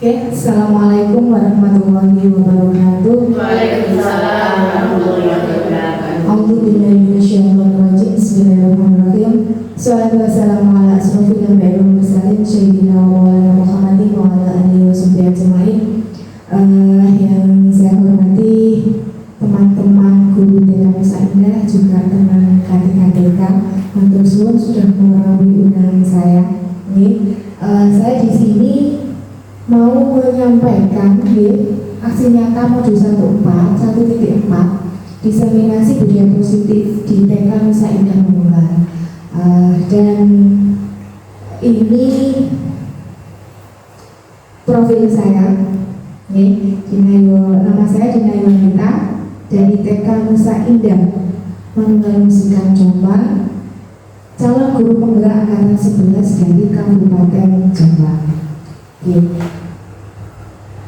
Oke, Assalamualaikum warahmatullahi wabarakatuh. Waalaikumsalam warahmatullahi wabarakatuh. A'udzubillahi minasyaitonirrajim. Bismillahirrahmanirrahim. Wassalatu wassalamu ala asyrofil anbiya'i wal mursalin sayyidina wa maulana Muhammadin wa ala alihi washabbihi ajmain. Yang saya hormati teman-teman guru TK Nusa Indah, juga teman KTK matur suwun sudah memenuhi undangan saya. Saya di sini mau menyampaikan aksi nyata modul 1.4 diseminasi budaya positif di TK Nusa Indah Manunggal. Dan ini profil saya, nama saya Dinayu Wanita dari TK Nusa Indah Manunggal Musikan Jombang, calon guru penggerak angkatan 11 dari Kabupaten Jombang.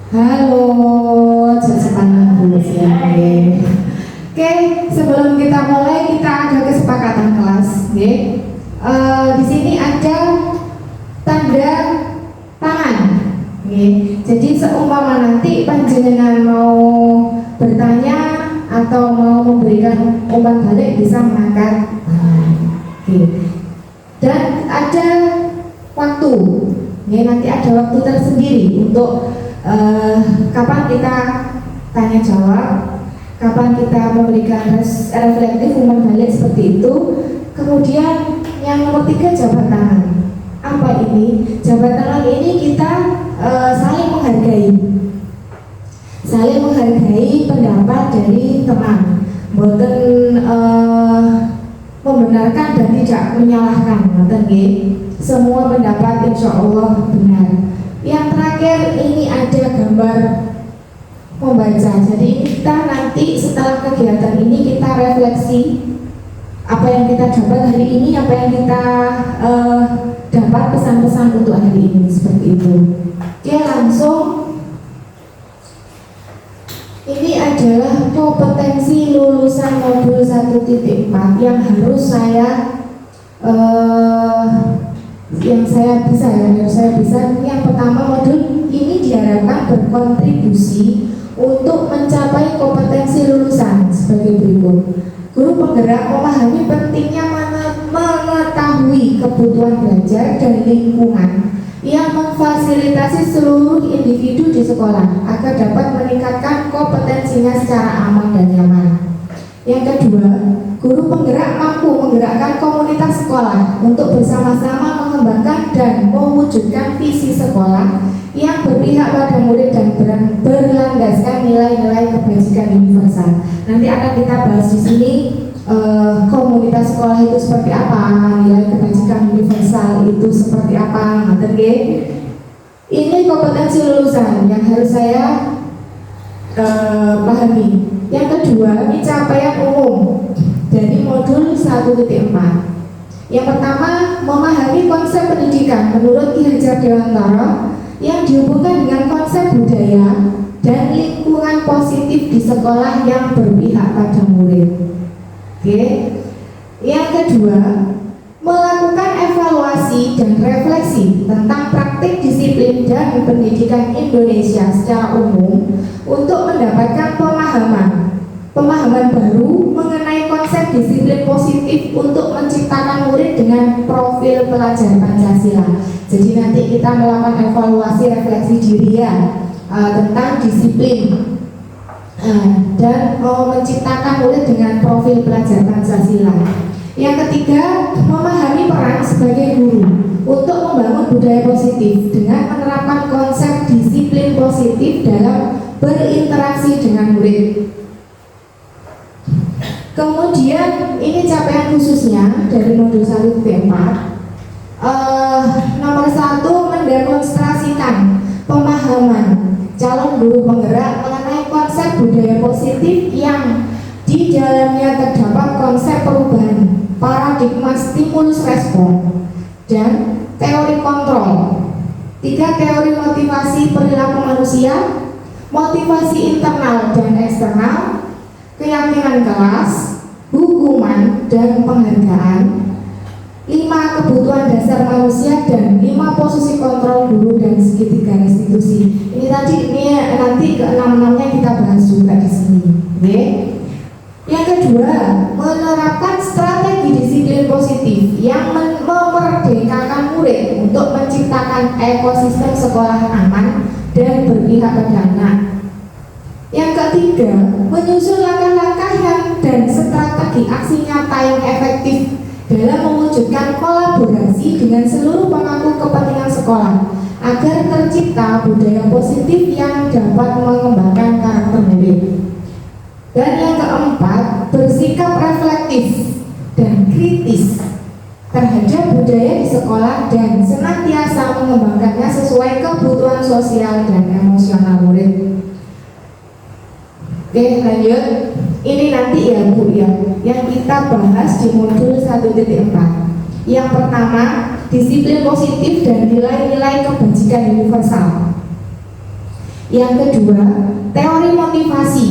Halo, sepanjang dulu ya. Oke, sebelum kita mulai kita ada kesepakatan kelas. Di sini ada tanda tangan. Jadi seumpama nanti panjenengan mau bertanya atau mau memberikan umpan balik bisa mengangkat tangan. Dan ada waktu. Nanti ada waktu tersendiri untuk kapan kita tanya jawab, kapan kita memberikan reflektif umpan balik seperti itu. Kemudian yang nomor 3, jabat tangan. Apa ini? Jabat tangan ini kita saling menghargai pendapat dari teman, bukan membenarkan dan tidak menyalahkan. Semua pendapat insya Allah benar. Yang terakhir ini ada gambar membaca. Jadi kita nanti setelah kegiatan ini kita refleksi apa yang kita dapat hari ini, apa yang kita dapat pesan-pesan untuk hari ini, seperti itu. Oke, langsung. Ini adalah kompetensi lulusan modul 1.4 yang harus saya bisa. Yang pertama, modul ini diharapkan berkontribusi untuk mencapai kompetensi lulusan sebagai berikut. Guru penggerak memahami pentingnya mengetahui kebutuhan belajar dan lingkungan yang memfasilitasi seluruh individu di sekolah agar dapat meningkatkan kompetensinya secara aman dan nyaman. Yang kedua, guru penggerak mampu menggerakkan komunitas sekolah untuk bersama-sama mengembangkan dan mewujudkan visi sekolah yang berpihak pada murid dan berlandaskan nilai-nilai kebajikan universal. Nanti akan kita bahas di sini komunitas sekolah itu seperti apa, nilai kebajikan universal itu seperti apa. Ini kompetensi lulusan yang harus saya pahami. Yang kedua, ini capaian umum dari modul 1.4. Yang pertama, memahami konsep pendidikan menurut Ki Hajar Dewantara yang dihubungkan dengan konsep budaya dan lingkungan positif di sekolah yang berpihak pada murid. Yang kedua, melakukan evaluasi dan refleksi tentang praktik disiplin dan pendidikan Indonesia secara umum untuk mendapatkan pemahaman baru mengenai konsep disiplin positif untuk menciptakan murid dengan profil pelajar Pancasila. Jadi nanti kita melakukan evaluasi refleksi diri tentang disiplin dan menciptakan murid dengan profil pelajar Pancasila. Yang ketiga, memahami peran sebagai guru untuk membangun budaya positif dengan menerapkan konsep disiplin positif dalam berinteraksi dengan murid. Kemudian ini capaian khususnya dari modul 1.4. Nomor 1, mendemonstrasikan pemahaman calon guru penggerak mengenai konsep budaya positif yang di dalamnya terdapat konsep perubahan paradigma stimulus respon dan teori kontrol. 3, teori motivasi perilaku manusia, motivasi internal dan eksternal, keyakinan kelas, hukuman dan penghargaan. 5 kebutuhan dasar manusia, dan 5 posisi kontrol guru dan segitiga restitusi. Ini nanti ke-6-6-nya kita bahas juga di sini. Okay? Yang kedua, menerapkan strategi disiplin positif yang memerdekakan murid untuk menciptakan ekosistem sekolah aman dan berpihak pada anak. Yang ketiga, menyusun langkah-langkah dan strategi aksi nyata yang efektif dalam mewujudkan kolaborasi dengan seluruh pemangku kepentingan sekolah agar tercipta budaya positif yang dapat mengembangkan karakter murid. Dan yang keempat, bersikap reflektif dan kritis terhadap budaya di sekolah dan senantiasa mengembangkannya sesuai kebutuhan sosial dan emosional murid. Oke, lanjut. Ini nanti ya Bu ya, yang kita bahas di modul 1.4. Yang pertama, disiplin positif dan nilai-nilai kebajikan universal. Yang kedua, teori motivasi,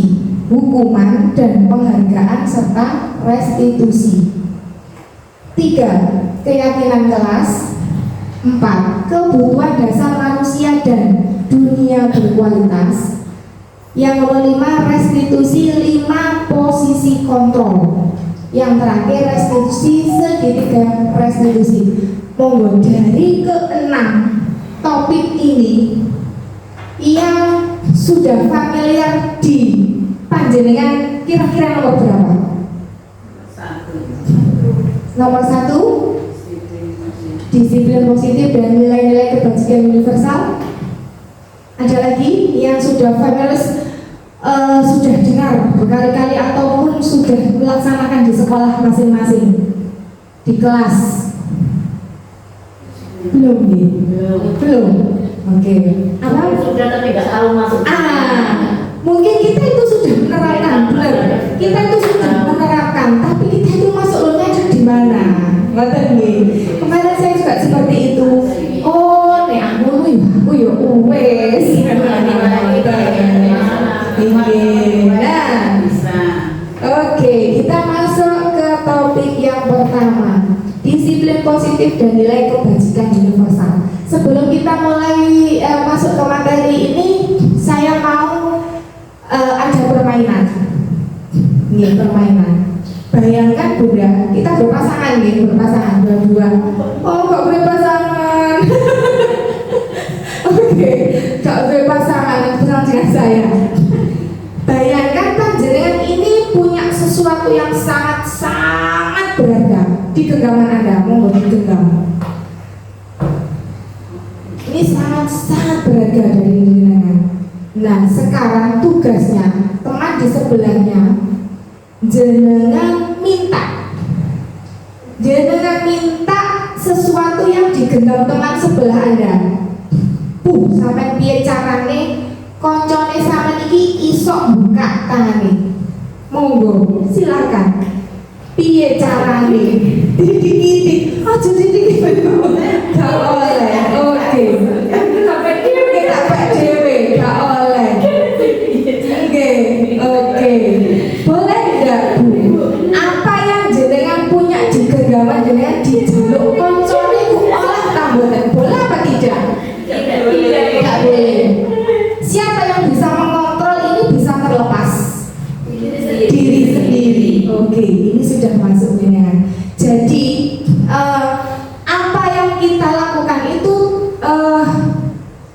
hukuman dan penghargaan serta restitusi. 3. Keyakinan kelas. 4. Kebutuhan dasar manusia dan dunia berkualitas. Yang kelima, restitusi 5 posisi kontrol. Yang terakhir, restitusi segitiga restitusi. Monggo dari ke-6 topik ini yang sudah familiar di panjenengan kira-kira nomor berapa? Nomor 1, disiplin positif dan nilai-nilai kebajikan universal. Ada lagi yang sudah familiar, sudah dengar berkali-kali ataupun sudah melaksanakan di sekolah masing-masing, di kelas? Belum nih? Belum. Oke. Apa? Sudah tapi nggak tahu masuk. Mungkin kita itu sudah menerapkan, benar. Kita itu sudah menerapkan, tapi kita itu masuknya di mana? Ngerti nih. Kemarin saya juga seperti itu. Oh, nih aku yo wes. Nah, oke, kita masuk ke topik yang pertama, disiplin positif dan nilai kebajikan universal. Sebelum kita mulai masuk ke materi ini, saya mau ada permainan. Nih permainan. Bayangkan Bunda, kita berpasangan nih, berpasangan berdua. Oh, kok berpasangan? Oke, kok berpasangan bersama dengan saya. Bayangkan panjenengan ini punya sesuatu yang sangat berharga di genggaman Anda, monggo digenggam. Ini sangat berharga dari jenengan. Nah, sekarang tugasnya teman di sebelahnya, jenengan minta sesuatu yang digenggam teman sebelah Anda. Sampai piye carane koncone sama niki iso buka tangane. Monggo, silakan. Piye carane? Didik-didik. Aja didik. Gak oleh. Oke. Sampai dhewe gak oleh. Oke. Boleh enggak, Bu? Apa yang jenengan punya di genggaman jenengan dijeluk koncone ku oleh tamboten? Boleh apa tidak? Tidak boleh. Siapa yang bisa mengontrol ini bisa terlepas? Diri sendiri. Oke, ini sudah masuk jenengan. Jadi apa yang kita lakukan itu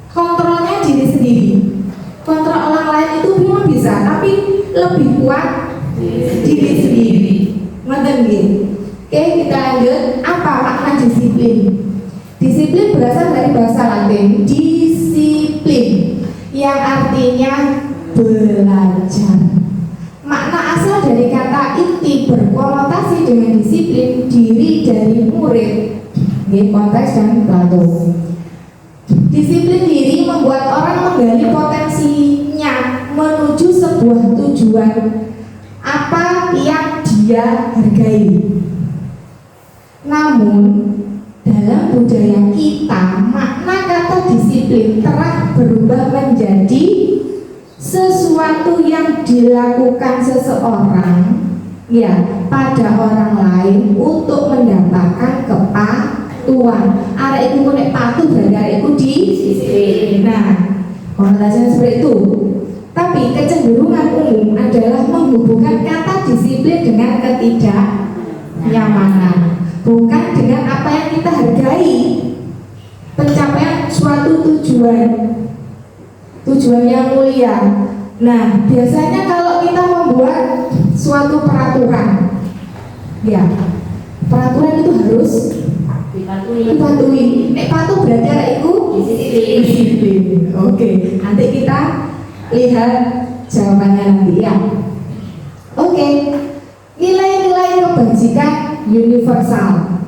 kontrolnya diri sendiri. Kontrol orang lain itu memang bisa, tapi lebih kuat diri sendiri. Ngerti nggih? Oke, kita lanjut. Apa makna disiplin? Disiplin berasal dari bahasa Latin disiplin, yang artinya belajar. Makna asal dari kata inti berkonotasi dengan disiplin diri dari murid. Ini konteks dan Plato. Disiplin diri membuat orang menggali potensinya menuju sebuah tujuan apa yang dia hargai. Namun dalam budaya kita, makna kata disiplin telah berubah menjadi sesuatu yang dilakukan seseorang ya pada orang lain untuk mendapatkan kepatuhan. Arek iku nek patuh berarti arek iku disiplin. Nah, konotasinya seperti itu. Tapi kecenderungan umum adalah menghubungkan kata disiplin dengan ketidaknyamanan, bukan dengan apa yang kita hargai. Pencapaian suatu tujuan yang mulia. Nah, biasanya kalau kita membuat suatu peraturan, ya peraturan itu harus dipatuhi. Nek patuh berarti ada itu disiplin. Oke, nanti kita lihat jawabannya nanti ya. Oke, nilai-nilai kebajikan universal.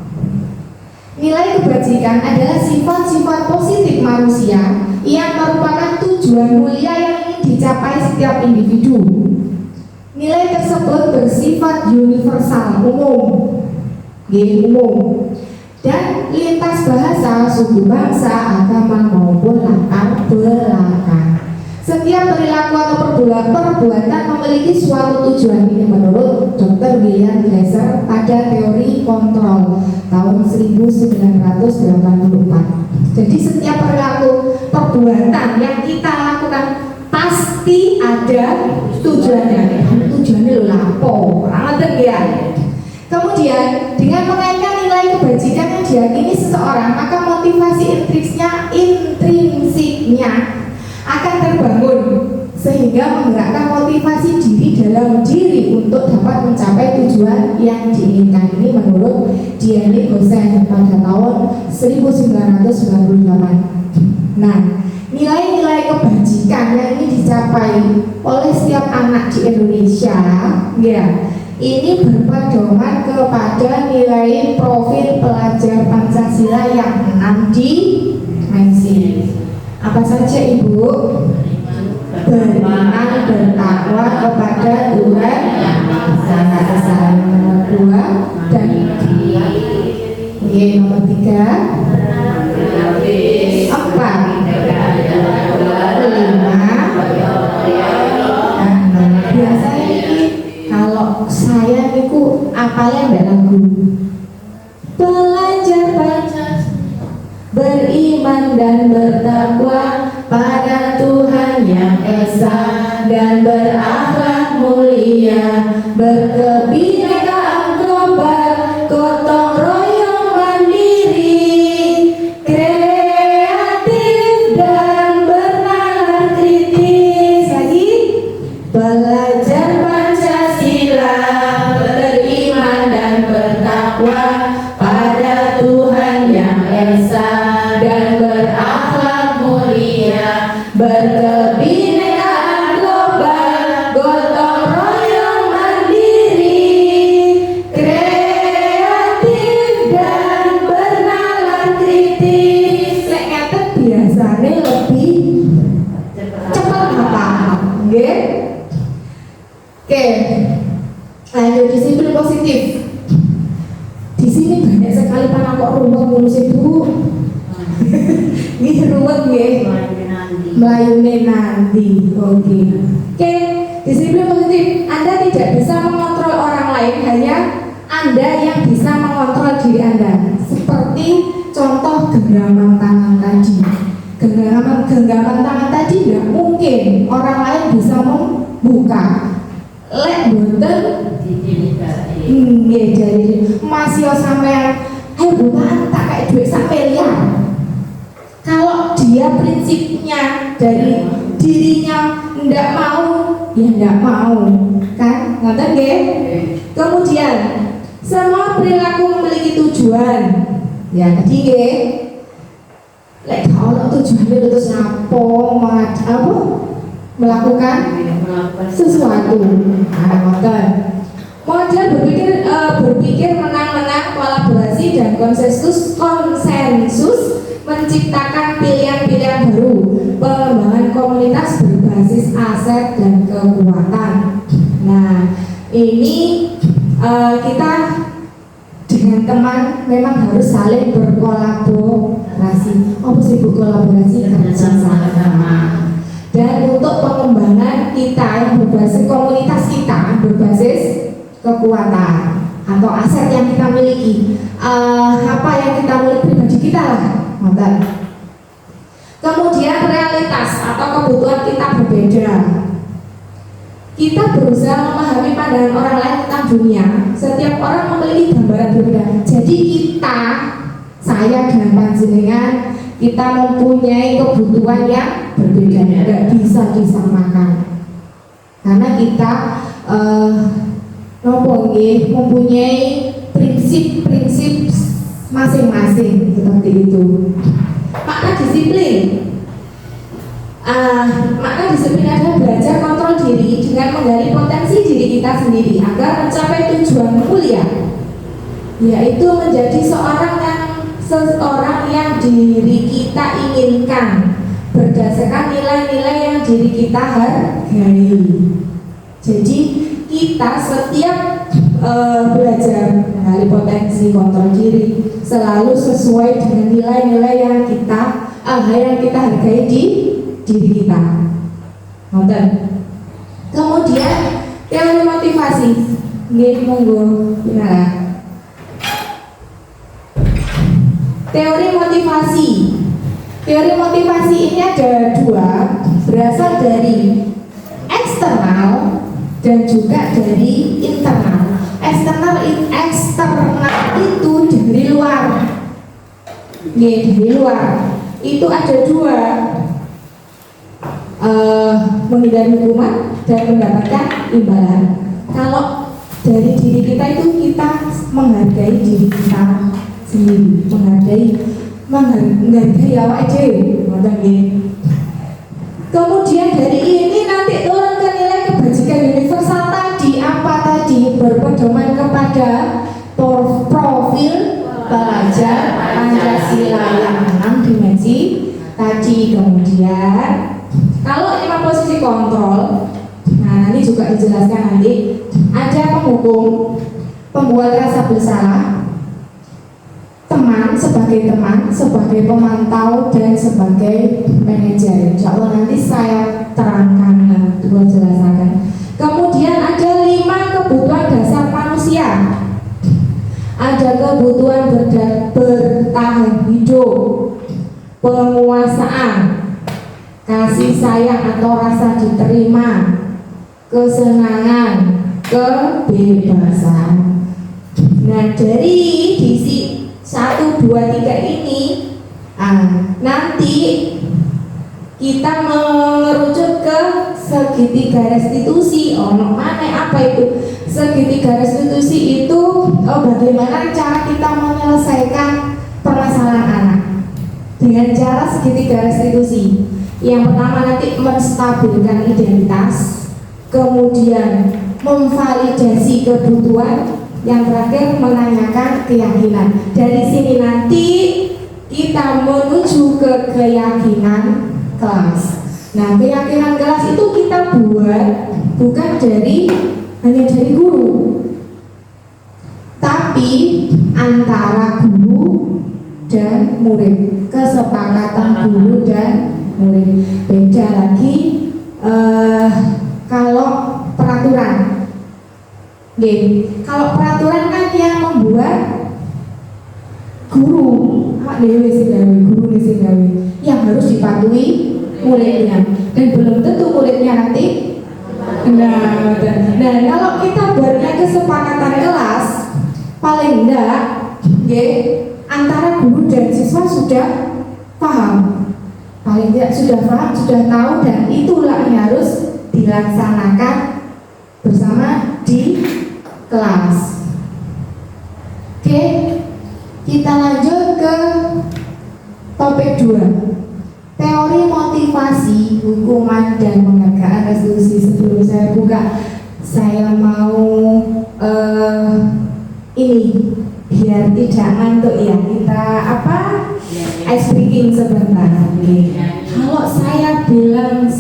Nilai kebajikan adalah sifat-sifat positif manusia yang merupakan tujuan mulia yang ingin dicapai setiap individu. Nilai tersebut bersifat universal, umum, dan lintas bahasa, suku bangsa, agama maupun latar belakang. Setiap perilaku atau perbuatan memiliki suatu tujuan. Ini menurut Dr. William Glasser pada teori kontrol tahun 1984. Jadi setiap perilaku perbuatan yang kita lakukan pasti ada tujuannya. Tujuannya lo lapo, orang ya. Kemudian dengan mengaitkan nilai kebajikan yang diyakini seseorang, maka motivasi intrinsiknya akan terbangun sehingga menggerakkan motivasi diri dalam diri untuk dapat mencapai tujuan yang diinginkan. Ini menurut Diane Gosen pada tahun 1998. Nah, nilai-nilai kebajikan yang ini dicapai oleh setiap anak di Indonesia, ya, ini berpedoman kepada nilai profil pelajar Pancasila yang 6 dimensi. Apa saja Ibu? Beriman, bertakwa kepada Tuhan Yang Maha Esa. Nomor 2 dan nomor 3, 4, 5. Biasanya ini kalau saya itu apalnya mbak lagu belajar Pancasila, beriman dan bertakwa pada Tuhan Yang Esa, dan berakhlak mulia, berkebinekaan global, gotong royong mandiri, kreatif dan bernalar kritis. Lagi, belajar Pancasila, beriman dan bertakwa pada Tuhan Yang Esa, dan berakhlak mulia, berkebinekaan global, gotong royong mandiri, kreatif dan bernalar kritis. Lek ngaten biasane lebih cepat apa? Nggih. Oke. Lanjut, disiplin positif. Di sini banyak sekali para kok rumah ngurus Bu. Nggih ruwet nggih. Melayune nanti. Oke. Disiplin positif. Anda tidak bisa mengontrol orang lain, hanya Anda yang bisa mengontrol diri Anda. Seperti contoh genggaman tangan tadi. Genggaman tangan tadi tidak mungkin orang lain bisa membuka. Lek boten nggih jadi masih sampean ayo bukan tak kayak duit sak miliar. Kalau dia prinsipnya dari dirinya ndak mau, ya ndak mau, kan? Ngoten nggih? Kemudian semua perilaku memiliki tujuan. Ya tadi nggih. Lek kalau tujuannya terus melakukan sesuatu. Nah, ngoten. Model berpikir menang-menang, kolaborasi dan konsensus menciptakan pilihan-pilihan baru, pengembangan komunitas berbasis aset dan kekuatan. Nah, ini kita dengan teman memang harus saling berkolaborasi. Apa sih kolaborasi? Kerjasama. Dan untuk pengembangan kita yang berbasis komunitas kita berbasis kekuatan atau aset yang kita miliki, apa yang kita miliki pribadi kita lah, ngoten. Kemudian realitas atau kebutuhan kita berbeda. Kita berusaha memahami pandangan orang lain tentang dunia. Setiap orang memiliki gambaran berbeda. Jadi kita, saya dan panjenengan, kita mempunyai kebutuhan yang berbeda, tidak bisa disamakan. Karena kita mempunyai prinsip-prinsip masing-masing seperti itu. Makna disiplin. Makna disiplin adalah belajar kontrol diri dengan menggali potensi diri kita sendiri agar mencapai tujuan mulia, yaitu menjadi seseorang yang diri kita inginkan berdasarkan nilai-nilai yang diri kita hargai. Jadi kita setiap belajar menggali potensi kontrol diri selalu sesuai dengan nilai-nilai yang kita hargai di diri kita. Kemudian teori motivasi. Nggih, monggo Pinara. Teori motivasi. Teori motivasi ini ada dua, berasal dari eksternal dan juga dari internal. Eksternal itu dari luar. Dari luar. Itu ada dua, menghindari hukuman dan mendapatkan imbalan. Kalau dari diri kita itu kita menghargai diri kita sendiri, menghargai awake dhewe. Kemudian dari ini nanti turun ke nilai kebajikan universal tadi. Apa tadi? Berpedoman kepada profil pelajar Pancasila yang 6 dimensi tadi. Kemudian kalau 5 posisi kontrol, nah ini juga dijelaskan nanti. Ada penghukum, pembuat rasa bersalah, teman, sebagai pemantau, dan sebagai manajer. Insya Allah nanti saya terangkan, jelaskan. Kemudian ada 5 kebutuhan dasar manusia. Ada kebutuhan bertahan hidup, penguasaan, kasih sayang atau rasa diterima, kesenangan, kebebasan. Nah dari diisi 1, 2, 3 ini nanti kita mengerucut ke segitiga restitusi. Apa itu segitiga restitusi? Itu bagaimana cara kita menyelesaikan permasalahan anak dengan cara segitiga restitusi. Yang pertama nanti menstabilkan identitas, kemudian memvalidasi kebutuhan, yang terakhir menanyakan keyakinan. Dari sini nanti kita menuju ke keyakinan kelas. Nah, keyakinan kelas itu kita buat bukan hanya dari guru, tapi antara guru dan murid, kesepakatan guru dan murid. Beda lagi kalau peraturan. Kalau peraturan kan yang membuat guru, yang harus dipatuhi muridnya, dan belum tentu muridnya nanti. Nah, kalau kita buatnya kesepakatan kelas, paling enggak, antara guru dan siswa sudah paham, paling tidak sudah paham, sudah tahu, dan itulah yang harus dilaksanakan bersama di kelas. Oke, kita lanjut ke topik 2. Teori motivasi, hukuman, dan penghargaan restitusi. Sebelum saya buka, saya mau ini biar tidak ngantuk ya, kita ice breaking sebentar. Kalau saya bilang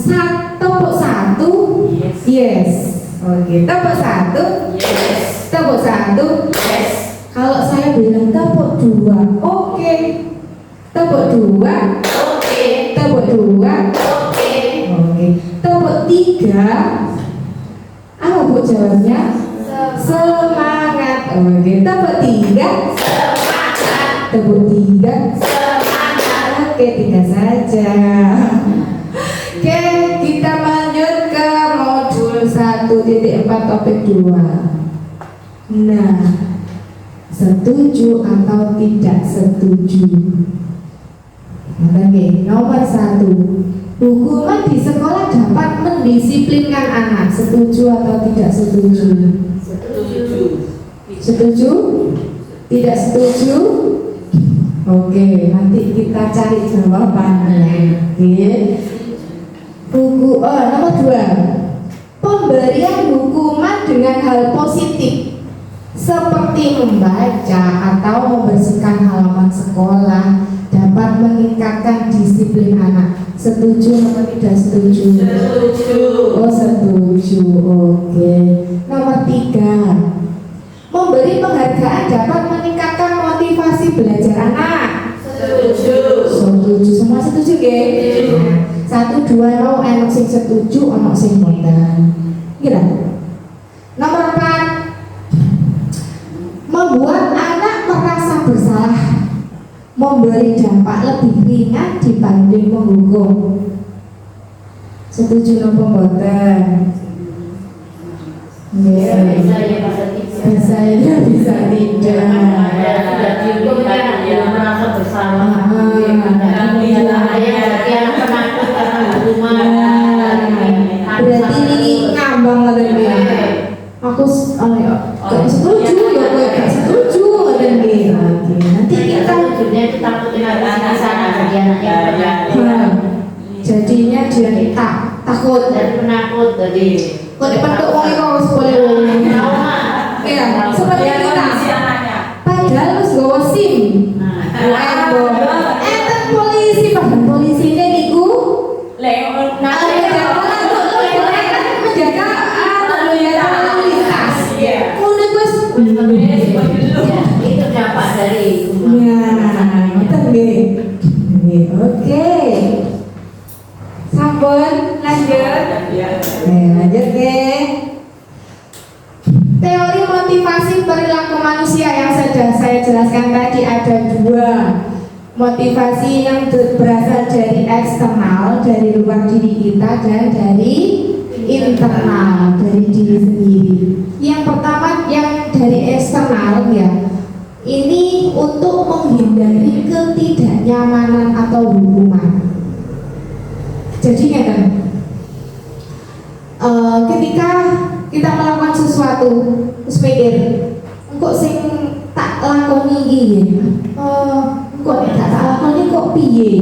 tepuk 1, yes. Oke, tepuk 1, yes. Tepuk 1, yes. Kalau saya bilang tepuk 2, oke. Tepuk 2, oke. Tepuk 2, oke. Oke. Tepuk 3, apa Bu jawabnya? tepuk tiga. Semangat. Oke, tiga saja. Oke, kita lanjut ke modul 1.4 topik 2. Nah, setuju atau tidak setuju? Oke, nomor 1. Hukuman di sekolah dapat mendisiplinkan anak. Setuju atau tidak setuju? Setuju. Setuju? Tidak setuju? Oke, nanti kita cari jawabannya. Oke. Nomor 2. Pemberian hukuman dengan hal positif seperti membaca atau membersihkan halaman sekolah dapat meningkatkan disiplin anak. Setuju atau tidak setuju? Setuju. Oh, setuju. Oke. Nomor 3. Memberi penghargaan dapat meningkatkan motivasi belajar anak. Setuju. Setuju. Semua setuju, Setuju. 1, 2, no, enak sing setuju, ono sing boten. Kira. Nomor 4. Membuat anak merasa bersalah, memberi dampak lebih ringan dibanding menghukum. Setuju nopo mboten? Bisa Nggih. ya pada tiga. Bisa ya, bisa tidak. Sudah dihukum kan dia merasa bersalah. Berarti ini ngambang ngoten nggih. Aku gak setuju ya, kowe gak setuju ngoten nggih. Oke, nanti kita jadinya dia takut dan penakut tadi. kok dipentuk wong iku wis boleh wong. Ya, seperti kita. Padahal wis nggawa SIM. Enten polisi, padahal polisine niku menjaga lalu lintas. Kuwi wis Itu dampak dari ya, ngoten nggih. Oke. Sampun lanjut. Lanjut nggih. Teori motivasi perilaku manusia yang sudah saya jelaskan tadi ada 2. Motivasi yang berasal dari eksternal, dari luar diri kita, dan dari internal, dari diri sendiri. Yang pertama yang dari eksternal ya, ini untuk menghindari ketidaknyamanan atau hukuman. Jadi ketika kita melakukan sesuatu, terus mikir, kok sing tak lakoni iki kok nek tak lakoni kok piye?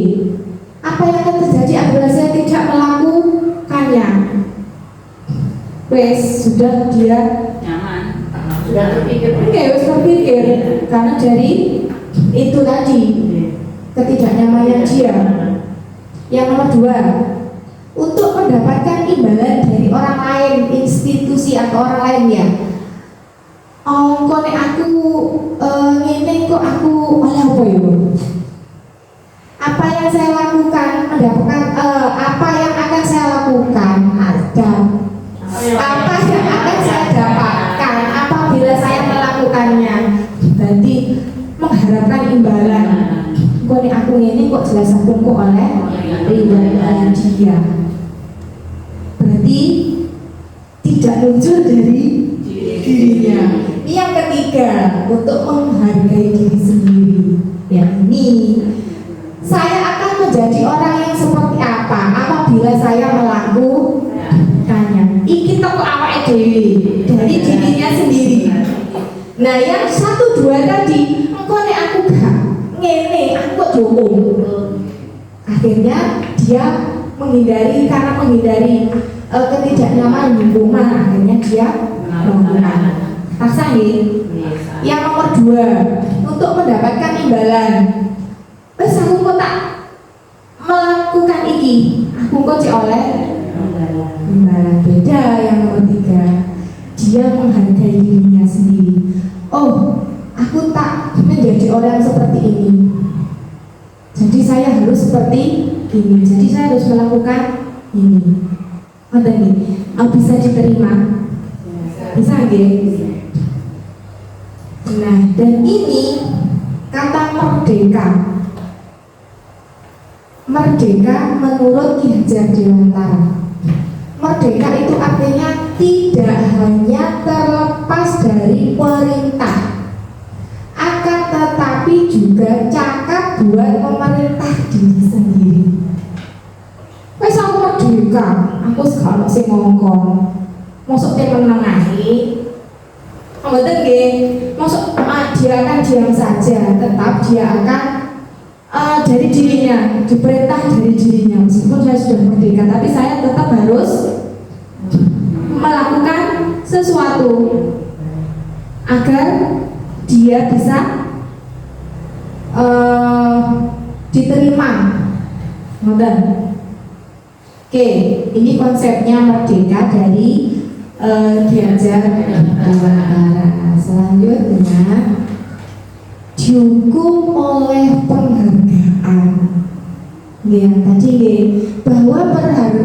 Apa yang akan terjadi apabila saya tidak melakukannya? Wes sudah dia sudah terpikir. wes terpikir karena dari itu tadi ketidaknyamanan dia. Yang nomor 2, untuk mendapatkan imbalan dari orang lain, institusi atau orang lain ya. Kok nek aku ngene kok aku oleh apa yo? Apa yang saya lakukan mendapatkan apa yang akan saya lakukan ada. Apa yang akan saya dapatkan apabila saya melakukannya? Berarti mengharapkan imbalan. Kok nek aku ngene kok jelas aku kok oleh imbalan dia. Berarti tidak muncul dari dirinya. Ini yang ketiga, untuk menghargai diri sendiri. Ya, ini saya akan menjadi orang yang seperti apa apabila saya melakukannya. Iki toko awake dhewe dari dirinya sendiri. Nah, yang 1, 2 tadi, engko nek aku gak ngene, aku kok dihukum. Akhirnya dia menghindari ketidaknyamanan hukuman, akhirnya dia melakukan. Paksa nih. Yang nomor 2, untuk mendapatkan imbalan. Wes aku kok tak melakukan iki, aku kok cek oleh imbalan. Beda yang nomor 3, dia menghargai dirinya sendiri. Oh, aku tak menjadi orang seperti ini, jadi saya harus seperti ini, jadi saya harus melakukan ini. Bisa diterima, bisa nggih? Nah, dan ini kata merdeka. Merdeka menurut Ki Hajar Dewantara, merdeka itu artinya tidak hanya terlepas dari perintah, akan tetapi juga cakap buat memerintah diri sendiri. Wes aku merdeka, aku sekarang sing ngongkong. Mosok meneng ae. Mboten nggih, mosok dia akan diam saja, tetap dia akan dari dirinya, diperintah dari dirinya. Meskipun saya sudah merdeka, tapi saya tetap harus melakukan sesuatu agar dia bisa diterima. Ngoten. Oke, ini konsepnya merdeka dari Ki Hajar Dewantara. Selanjutnya, dihukum oleh penghargaan. Ya, tadi bahwa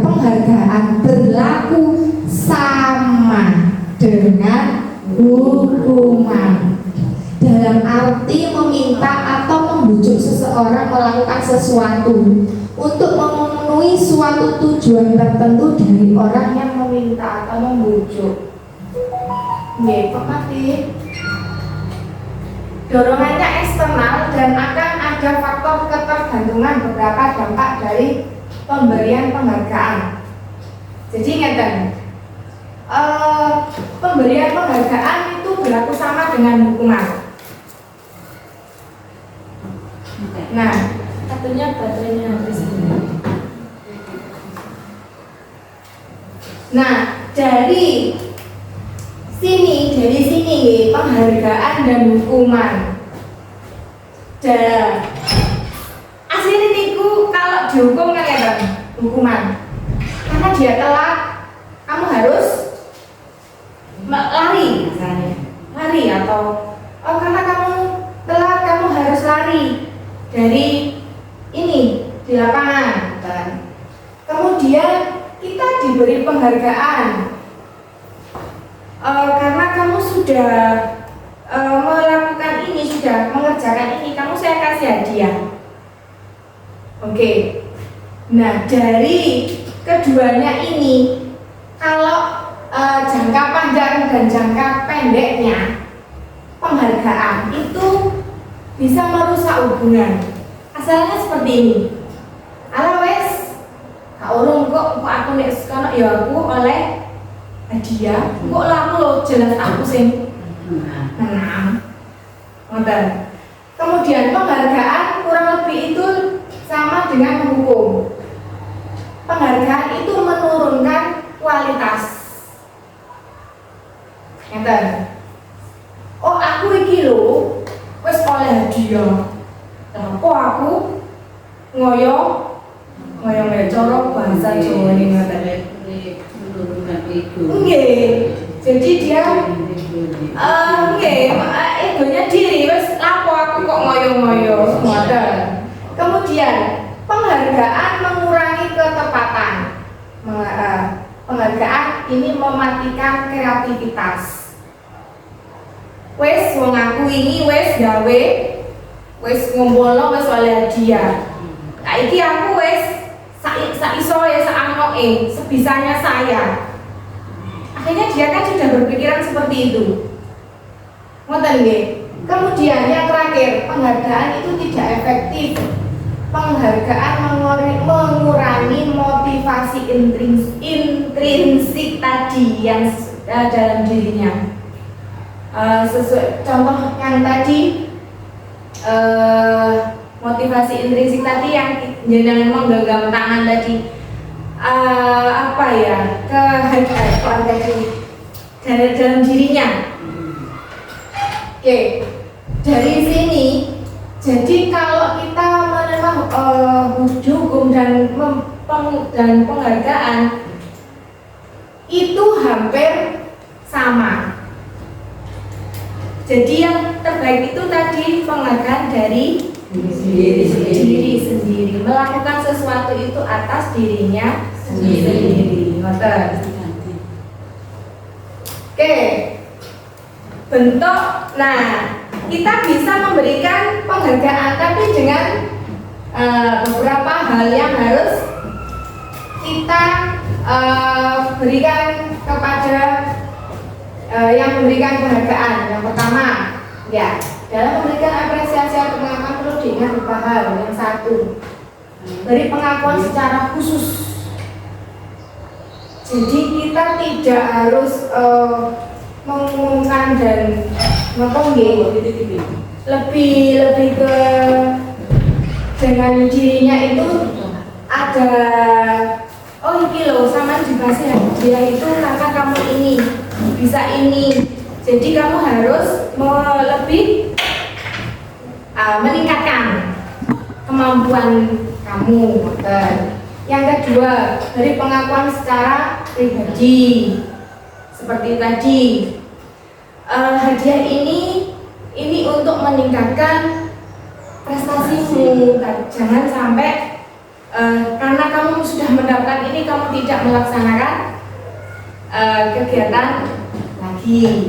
penghargaan berlaku sama dengan hukuman, dalam arti meminta atau membujuk seseorang melakukan sesuatu untuk memenuhi suatu tujuan tertentu dari orang yang meminta atau membujuk. Nggih, pemati. Dorongannya eksternal dan akan ada faktor ketergantungan beberapa dampak dari pemberian penghargaan. Jadi ngeten, pemberian penghargaan itu berlaku sama dengan hukuman. Nah, satunya baterainya habis. Nah, dari sini penghargaan dan hukuman. Aslinya niku kalau dihukum kan ya hukuman. Karena dia telat, kamu harus lari misalnya. Lari atau karena kamu telat kamu harus lari dari ini di lapangan kan. Kemudian kita diberi penghargaan karena kamu sudah melakukan ini, sudah mengerjakan ini, kamu saya kasih hadiah. Oke. Nah, dari keduanya ini, kalau jangka panjang dan jangka pendeknya, penghargaan itu bisa merusak hubungan. Asalnya seperti ini. Ala wes, kak urung kok aku nek sekono ya aku oleh hadiah. Kok lah aku lo jelas aku sing menang. Ngoten. Kemudian penghargaan kurang lebih itu sama dengan menghukum. Penghargaan itu menurunkan kualitas. Ngoten. Oh aku iki lho wis oleh hadiah. Kenapa aku ngoyo cara bahasa Jawa ini ngoten. Nggih. Jadi dia egonya diri wis lapo aku kok ngoyo-ngoyo ngoten. Kemudian penghargaan mengurangi ketepatan. Penghargaan ini mematikan kreativitas. Wes wong aku ini wes gawe, wes ngumpulno wes oleh hadiah. Saiki aku wes saiso ya saanoke, sebisanya saya. Akhirnya dia kan sudah berpikiran seperti itu. Ngoten nggih. Kemudian yang terakhir, penghargaan itu tidak efektif. Penghargaan mengurangi motivasi intrinsik tadi yang dalam dirinya. Contoh yang tadi motivasi intrinsik tadi yang jenengan menggenggam tangan tadi kehargaan tadi dalam dirinya. Oke, dari sini jadi kalau kita menerima hukum dan penghargaan itu hampir sama. Jadi yang terbaik itu tadi penghargaan dari diri sendiri, melakukan sesuatu itu atas dirinya sendiri. Oke, bentuk. Nah, kita bisa memberikan penghargaan, tapi dengan beberapa hal yang harus kita berikan kepada yang memberikan penghargaan. Yang pertama, ya, dalam memberikan apresiasi atau pengakuan perlu diingat beberapa hal. Yang satu, beri pengakuan secara khusus. Jadi kita tidak harus mengumumkan dan lebih ke dengan dirinya itu ada, oh ini loh sama dikasih dia itu karena kamu ini bisa ini, jadi kamu harus lebih meningkatkan kemampuan kamu. Yang kedua, dari pengakuan secara pribadi seperti tadi, hadiah ini untuk meningkatkan prestasimu. Jangan sampai karena kamu sudah mendapatkan ini kamu tidak melaksanakan kegiatan lagi.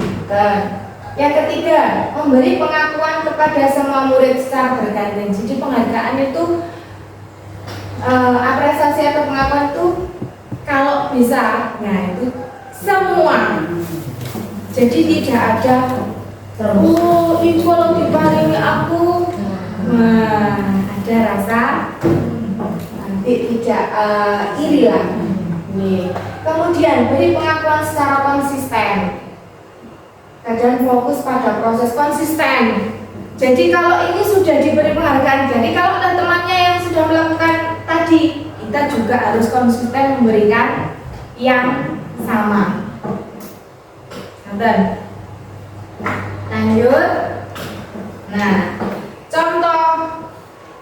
Yang ketiga, memberi pengakuan kepada semua murid secara bergantian. Jadi penghargaan itu apresiasi atau pengakuan itu kalau bisa, nah itu semua. Jadi tidak ada, oh itu kalau diparingi aku, nah ada rasa nanti tidak iri lah. Kemudian beri pengakuan secara konsisten. Kadang fokus pada proses konsisten. Jadi kalau ini sudah diberi penghargaan, jadi kalau ada temannya yang sudah melakukan tadi, kita juga harus konsisten memberikan yang sama. Lanjut. Nah, contoh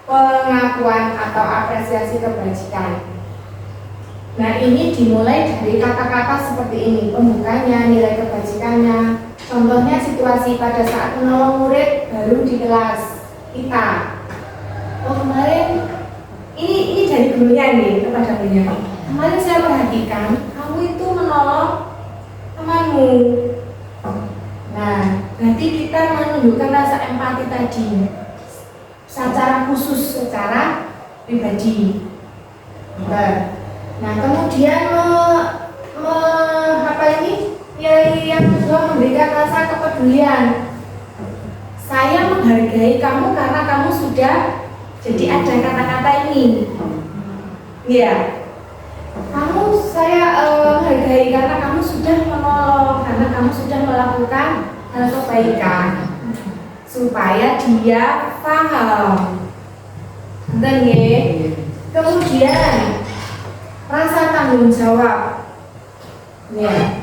pengakuan atau apresiasi kebajikan. Nah, ini dimulai dari kata-kata seperti ini, pembukanya, nilai kebajikannya. Contohnya situasi pada saat menolong murid baru di kelas kita. Oh kemarin ini dari gurunya nih kepada gurunya. Kemarin saya perhatikan kamu itu menolong temanmu. Nah, berarti kita menunjukkan rasa empati tadi secara khusus, secara pribadi. Nah, kemudian yang kedua memberikan rasa kepedulian. Saya menghargai kamu karena kamu sudah, jadi ada kata-kata ini. Ya, saya hargai karena kamu sudah menolong, karena kamu sudah melakukan hal kebaikan supaya dia paham. Dan kemudian rasa tanggung jawab. Ya.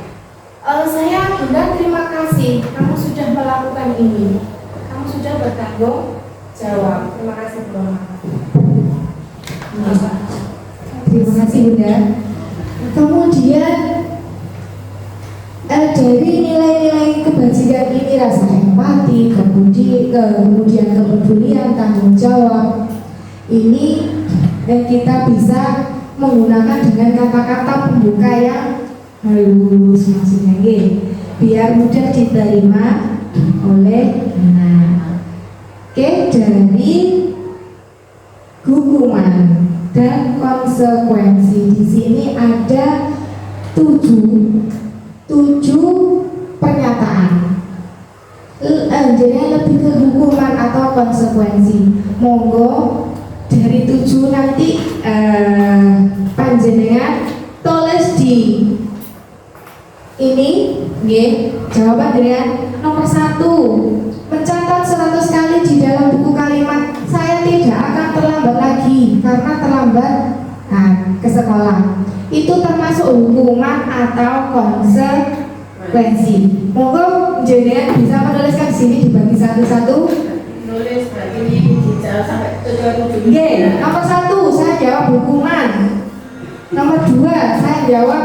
Saya Bunda terima kasih kamu sudah melakukan ini, kamu sudah bertanggung jawab. Terima kasih Bunda. Terima kasih Bunda. Kemudian dari nilai-nilai kebajikan ini, rasa empati, kemudian kepedulian, tanggung jawab, ini kita bisa menggunakan dengan kata-kata pembuka yang halus, maksudnya biar mudah diterima oleh anak. Dari hukuman dan konsekuensi di sini ada tujuh pernyataan. Jadi lebih ke hukuman atau konsekuensi. Monggo dari 7 nanti panjenengan tulis di ini, jawaban dengan nomor 1. Mencatat 100 kali di dalam buku kalimat saya tidak akan terlambat lagi karena terlambat ke sekolah. Itu termasuk hukuman atau konsekuensi. Monggo jenengan bisa menuliskan di sini dibagi satu-satu. Nulis berarti ini sampai tujuan. Nomor 1 saya jawab hukuman. Nomor 2 saya jawab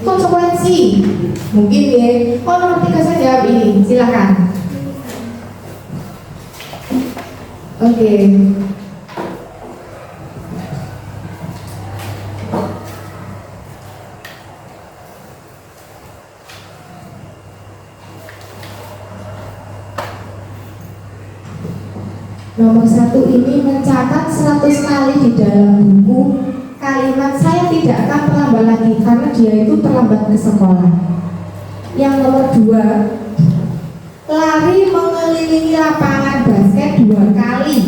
konsekuensi. Mungkin nomor 3 saya jawab ini. Silakan. Oke. Nomor 1 ini mencatat 100 kali di dalam buku kalimat saya tidak akan terlambat lagi karena dia itu terlambat ke sekolah. Yang nomor 2, lari mengelilingi lapangan basket 2 kali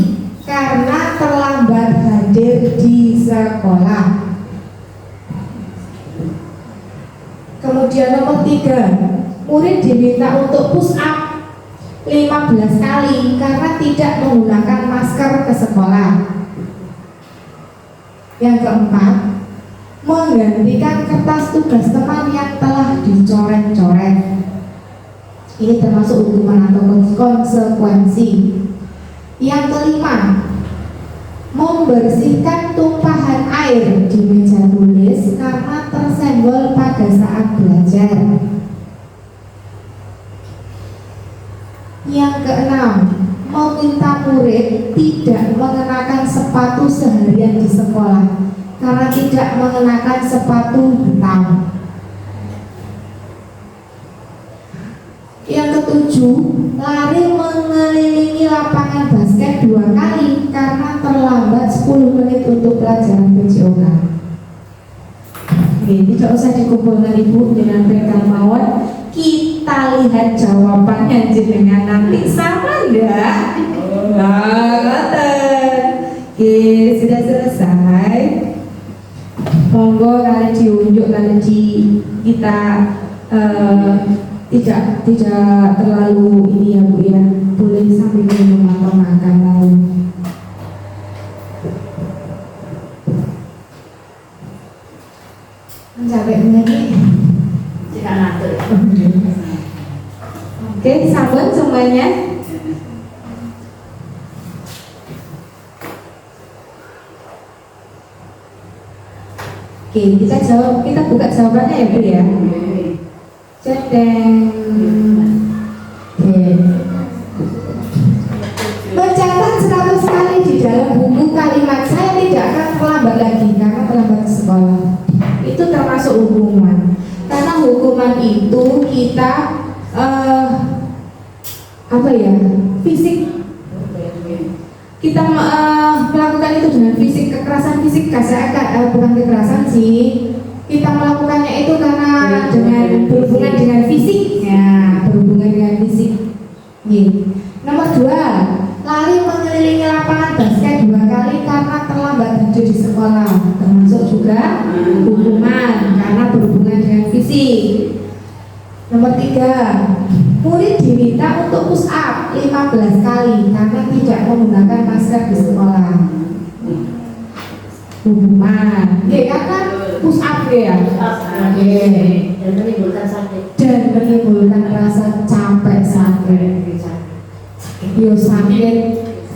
karena terlambat hadir di sekolah. Kemudian nomor 3, murid diminta untuk push up 15 kali karena tidak menggunakan masker ke sekolah. Yang keempat, menggantikan kertas tugas teman yang telah dicoret-coret. Ini termasuk hukuman atau konsekuensi. Yang kelima, membersihkan tumpahan air di meja tulis karena tersenggol pada saat belajar. Yang keenam, meminta murid tidak mengenakan sepatu seharian di sekolah karena tidak mengenakan sepatu hitam. Yang ketujuh, lari mengelilingi lapangan basket 2 kali karena terlambat 10 menit untuk pelajaran PJOK. Oke, tidak usah dikumpulkan Ibu dengan pegang mawon. Kita lihat jawabannya jenengan nanti sama enggak? Oke, sudah selesai. Monggo kalian diunjuk, kalian kita tidak terlalu ini ya Bu ya. Boleh sambil minum atau makan lalu. Sampai menyanyi. Jika ngatur. Oke, sambut semuanya. Oke, kita buka jawabannya ya Bu ya. Cedeng. Oke. Mencatat 100 kali di dalam buku kalimat saya tidak akan terlambat lagi karena terlambat ke sekolah. Itu termasuk hukuman. Karena hukuman itu kita fisik, kita melakukan itu dengan fisik, kekerasan fisik, bukan kekerasan sih, kita melakukannya itu karena dengan berhubungan dengan fisik ya, berhubungan dengan fisik. Nomor 2, lari mengelilingi lapangan basket 2 kali karena terlambat hadir di sekolah, termasuk juga hukuman karena berhubungan dengan fisik. Nomor 3, murid diminta untuk push up 15 kali karena tidak menggunakan masker di sekolah. Hukuman. Karena push up ya. Dan menimbulkan sakit. Dan menimbulkan rasa capek sakit. Yo sakit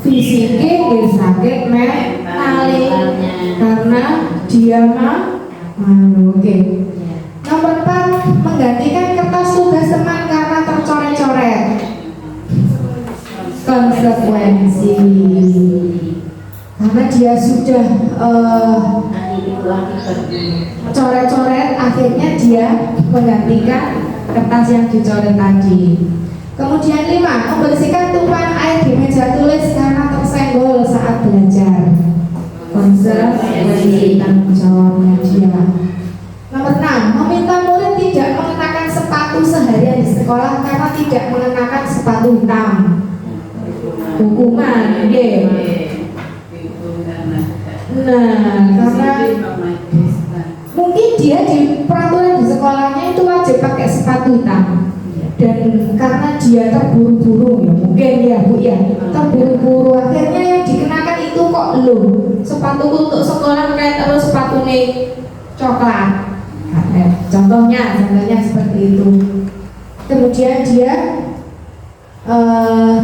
fisiknya, yo sakit mentalnya karena dia oke. Nomor 4, menggantikan kertas tugas teman karena tercoret-coret. Konsekuensi karena dia sudah coret-coret, akhirnya dia menggantikan kertas yang dicoret tadi. Kemudian 5, membersihkan tumpahan air di meja tulis karena tersenggol saat belajar. Konsekuensi tanggung jawabnya dia. Nomor 6, meminta murid tidak mengenakan sepatu seharian di sekolah karena tidak mengenakan sepatu hitam. Hukuman, Nah, karena mungkin dia di peraturan di sekolahnya itu wajib pakai sepatu hitam. Dan karena dia terburu-buru, ya mungkin ya Bu ya, terburu-buru akhirnya yang dikenakan itu kok sepatu untuk sekolah kayak terus sepatu coklat. Contohnya seperti itu. Kemudian dia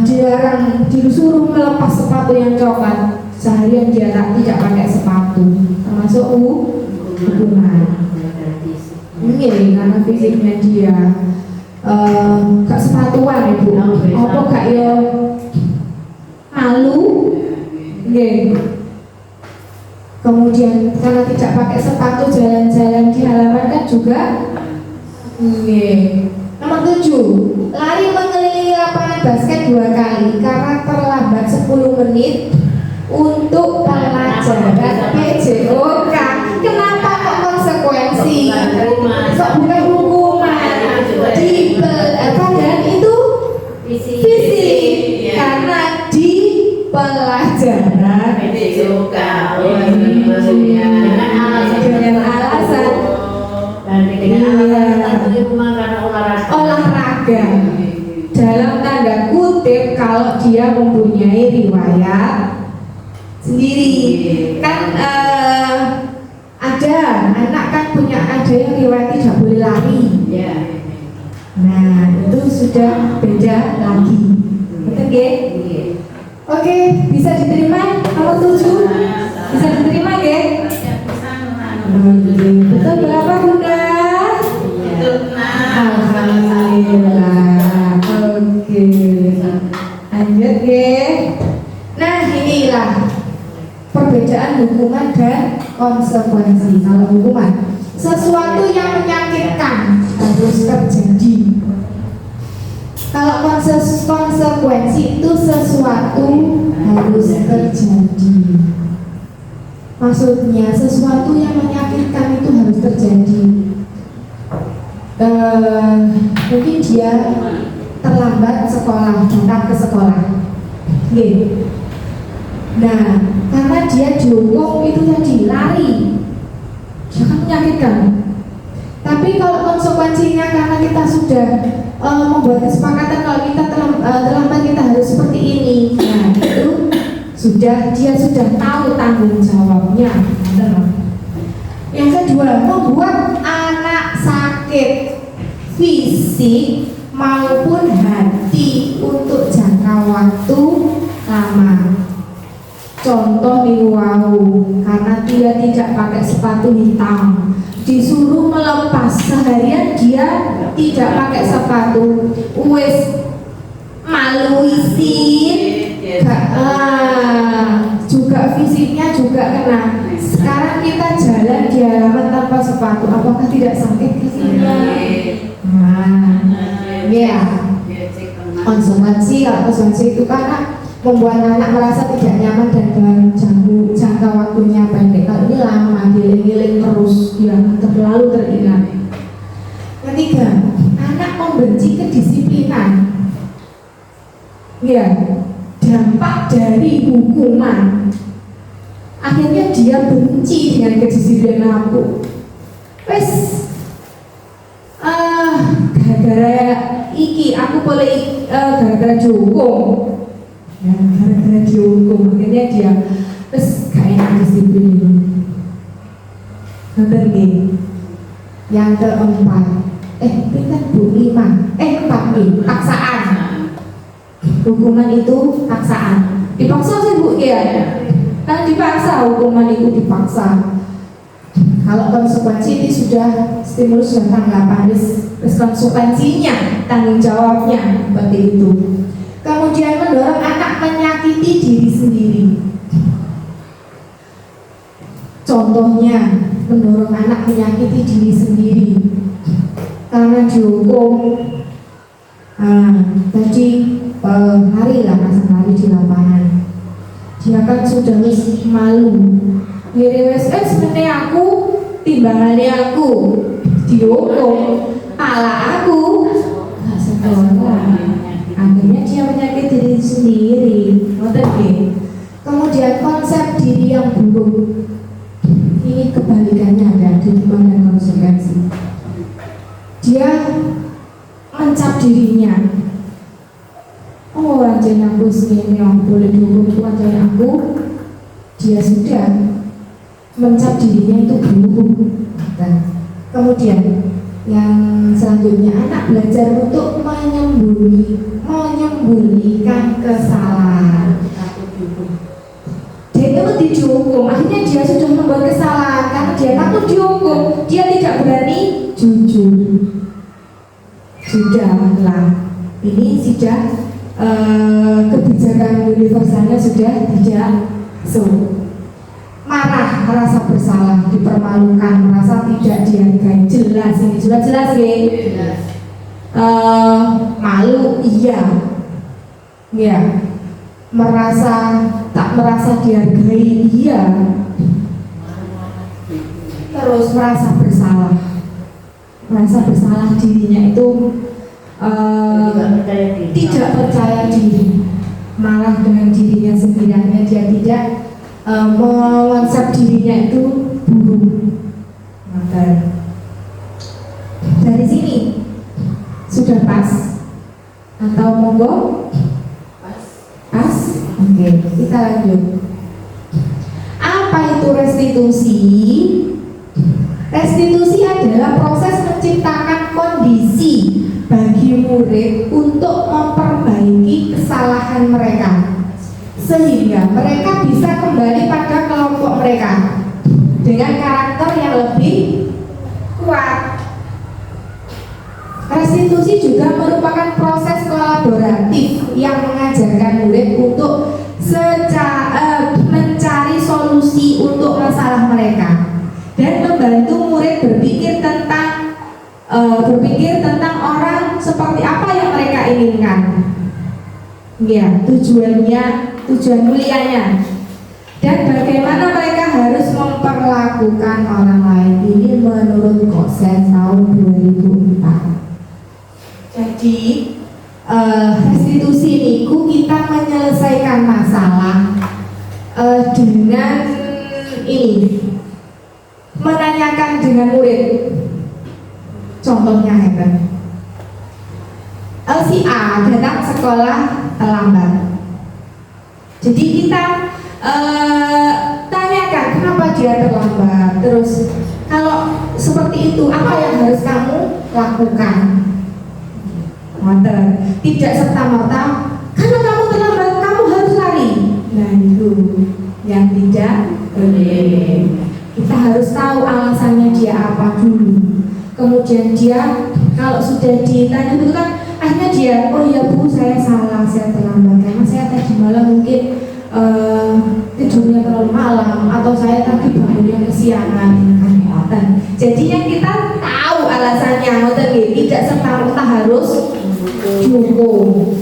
dilarang, disuruh melepas sepatu yang coklat. Seharian dia tidak pakai sepatu, termasuk hukuman. Ini karena fisiknya dia gak sepatuan Ibu. Apa gak ya malu? Kemudian karena tidak pakai sepatu jalan-jalan di halaman kan juga. Nomor 7, lari mengelilingi lapangan basket 2 kali karena terlambat 10 menit ada dalam tanda kutip kalau dia mempunyai riwayat sendiri. Kan ada anak kan punya ada yang riwayat tidak boleh lari. Ya. Nah itu sudah beda lagi. Betul nggih? Oke, bisa diterima nomor 7? Bisa diterima nggih? Betul berapa Bunda? Alhamdulillah. Oke. Lanjut nggih. Nah, inilah perbedaan hukuman dan konsekuensi. Kalau hukuman, sesuatu yang menyakitkan harus terjadi. Kalau konsekuensi itu sesuatu harus terjadi. Maksudnya sesuatu yang menyakitkan itu harus terjadi. Mungkin dia terlambat sekolah, datang ke sekolah. Gitu. Nah, karena dia dihukum itu tadi lari, dia kan menyakitkan. Tapi kalau konsekuensinya karena kita sudah membuat kesepakatan kalau kita terlambat kita harus seperti ini, nah itu dia sudah tahu tanggung jawabnya. Yang kedua, membuat anak sakit fisik maupun hati untuk jangka waktu lama. Contoh nih, wow, karena dia tidak pakai sepatu hitam, disuruh melepas seharian dia tidak pakai sepatu, wes malu isin, juga fisiknya juga kena. Sekarang kita jalan di halaman tanpa sepatu, apakah tidak sakit kakinya? Nah, ya. Konsekuensi, kalau konsekuensi itu karena membuat anak merasa tidak nyaman dan dalam jangka waktunya pendek. Kalau ini lama, giling-giling terus, dia terlalu teringat. Ketiga, anak membenci kedisiplinan. Ya, dampak dari hukuman. Akhirnya dia benci dengan kedisiplinan aku. Wes, gara-gara iki aku boleh gara-gara dihukum. Ya, gara-gara dihukum akhirnya dia terus gak enak disiplin. Nomor B yang keempat, kan Bu 5, 4 nih, paksaan. Hukuman itu paksaan. Dipaksa sih Bu ya. Kan dipaksa, hukuman itu dipaksa. Kalau konsekuensi ini sudah stimulus dan tanggapan, terus konsekuensinya, tanggung jawabnya seperti itu. Kemudian mendorong anak menyakiti diri sendiri. Contohnya, mendorong anak menyakiti diri sendiri karena dihukum. Tadi hari lah masa hari di lapangan, dia kan sudah malu. Wes sebenarnya aku timbangannya aku dihukum, pala aku nggak sekolah. Akhirnya dia menyakiti diri sendiri. Kemudian konsep diri yang buruk, ini kebalikannya ada hukuman dan konsekuensi. Dia mencap dirinya, oh anjing aku segini yang boleh dihukum itu anjing aku. Dia sudah mencap dirinya itu buruk. Kemudian yang selanjutnya, anak belajar untuk menyembunyikan kesalahan. Dia itu dihukum, akhirnya dia sudah membuat kesalahan karena dia takut dihukum, dia tidak berani jujur. Sudahlah, ini sudah kebijakan universalnya sudah tidak marah, merasa bersalah, dipermalukan, merasa tidak dihargai. Jelas ini, jelas ya. Malu, iya, ya. Tak merasa dihargai, iya. Terus merasa bersalah dirinya itu tidak percaya diri, malah dengan dirinya sendiri dia tidak mengonsep dirinya itu buruk. Maka dari sini sudah pas Atau monggo? Pas? Oke, kita lanjut. Apa itu restitusi? Restitusi adalah proses menciptakan kondisi bagi murid untuk memperbaiki kesalahan mereka sehingga mereka bisa kembali pada kelompok mereka dengan karakter yang lebih kuat. Restitusi juga merupakan proses kolaboratif yang mengajarkan murid untuk mencari solusi untuk masalah mereka dan membantu murid berpikir tentang orang seperti apa yang mereka inginkan. Ya, tujuan mulianya dan bagaimana mereka harus memperlakukan orang lain. Ini menurut Gosens tahun 2004. Jadi restitusi niku kita menyelesaikan masalah dengan ini menanyakan dengan murid. Contohnya si A datang sekolah terlambat. Jadi kita tanyakan kenapa dia terlambat. Terus kalau seperti itu apa yang harus kamu lakukan? Tidak serta-merta karena kamu terlambat kamu harus lari. Nah itu yang tidak boleh. Kita harus tahu alasannya dia apa dulu. Kemudian dia kalau sudah ditanya itu kan akhirnya dia, oh ya Bu saya salah, saya terlambat karena saya tadi malam mungkin tidurnya terlalu malam atau saya tadi bangunnya kesiangan. Jadi yang kita tahu alasannya, tidak serta-merta harus dihukum.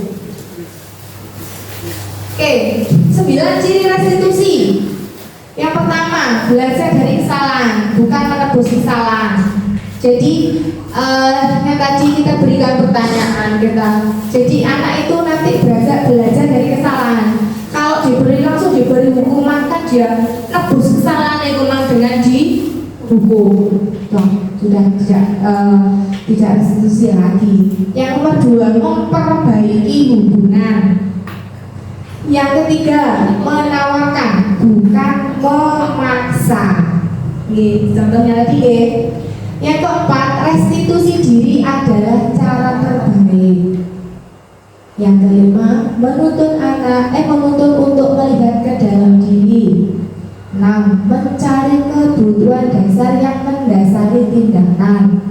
Oke, 9 ciri restitusi. Yang pertama, belajar dari kesalahan, bukan menebus kesalahan. Jadi yang tadi kita berikan pertanyaan jadi anak itu nanti belajar dari kesalahan. Kalau langsung diberi hukuman kan dia nebus kesalahan itu dengan dihukum. Sudah tidak restitusi lagi. Yang nomor 2, memperbaiki hubungan. Yang ketiga, menawarkan bukan memaksa. Contohnya lagi Yang keempat, restitusi diri adalah cara terbaik. Yang kelima, menuntut untuk melihat ke dalam diri. 6. Mencari kebutuhan dasar yang mendasari tindakan.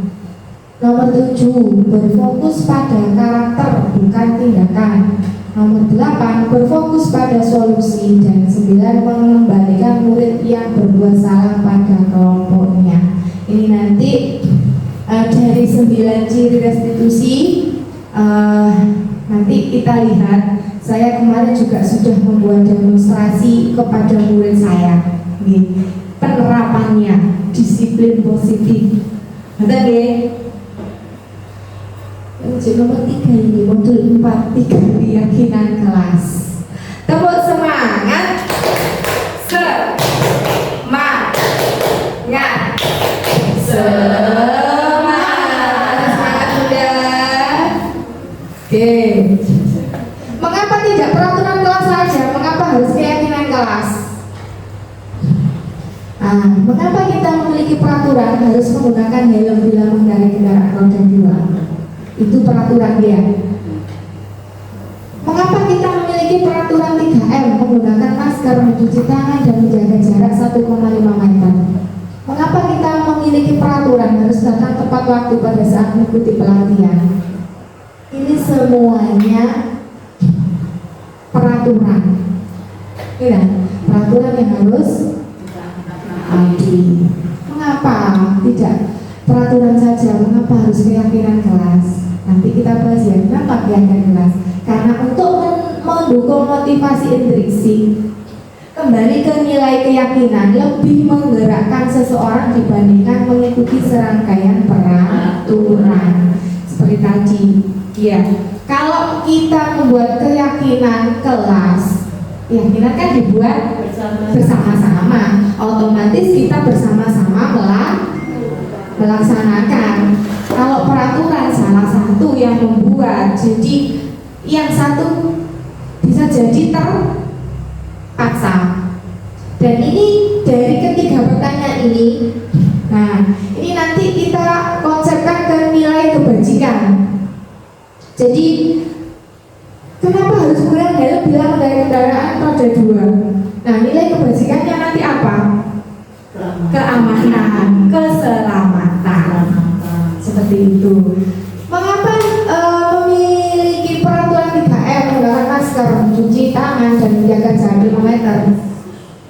Nomor 7, berfokus pada karakter bukan tindakan. Nomor 8, berfokus pada solusi. Dan 9, mengembalikan murid yang berbuat salah pada kelompoknya. Ini nanti dari 9 ciri restitusi nanti kita lihat. Saya kemarin juga sudah membuat demonstrasi kepada murid saya. Penerapannya disiplin positif. Betul ya? Nomor 3 ini modul 4, 3 keyakinan kelas. Tepuk semangat. Semangat. Semangat sudah. Oke. Mengapa tidak peraturan kelas saja? Mengapa harus keyakinan kelas? Mengapa kita memiliki peraturan harus menggunakan helm bila mengendarai kendaraan roda 2? Itu peraturan dia. Mengapa kita memiliki peraturan 3M, menggunakan masker, mencuci tangan, dan menjaga jarak 1,5 meter? Mengapa kita memiliki peraturan harus datang tepat waktu pada saat mengikuti pelatihan? Ini semuanya peraturan. Ya, peraturan yang harus ditaati. Mengapa tidak peraturan saja? Mengapa harus keyakinan kelas? Nanti kita bahas ya, kenapa keyakinan kelas? Karena untuk mendukung motivasi intrinsik, kembali ke nilai keyakinan lebih menggerakkan seseorang dibandingkan mengikuti serangkaian peraturan. Seperti tadi, ya. Kalau kita membuat keyakinan kelas, keyakinan kan dibuat bersama-sama, otomatis kita bersama-sama melaksanakan. Kalau peraturan salah satu yang membuat, jadi yang satu bisa jadi terpaksa. Dan ini dari ketiga pertanyaan ini, nah ini nanti kita konsepkan ke nilai kebajikan. Jadi kenapa harus menggunakan helm bila mengendarai kendaraan roda 2? Nah, nilai kebajikannya nanti apa? Keamanan, keselamatan, seperti itu. Mengapa memiliki peraturan 3M, menggunakan masker, mencuci tangan, dan menjaga jarak 5 meter?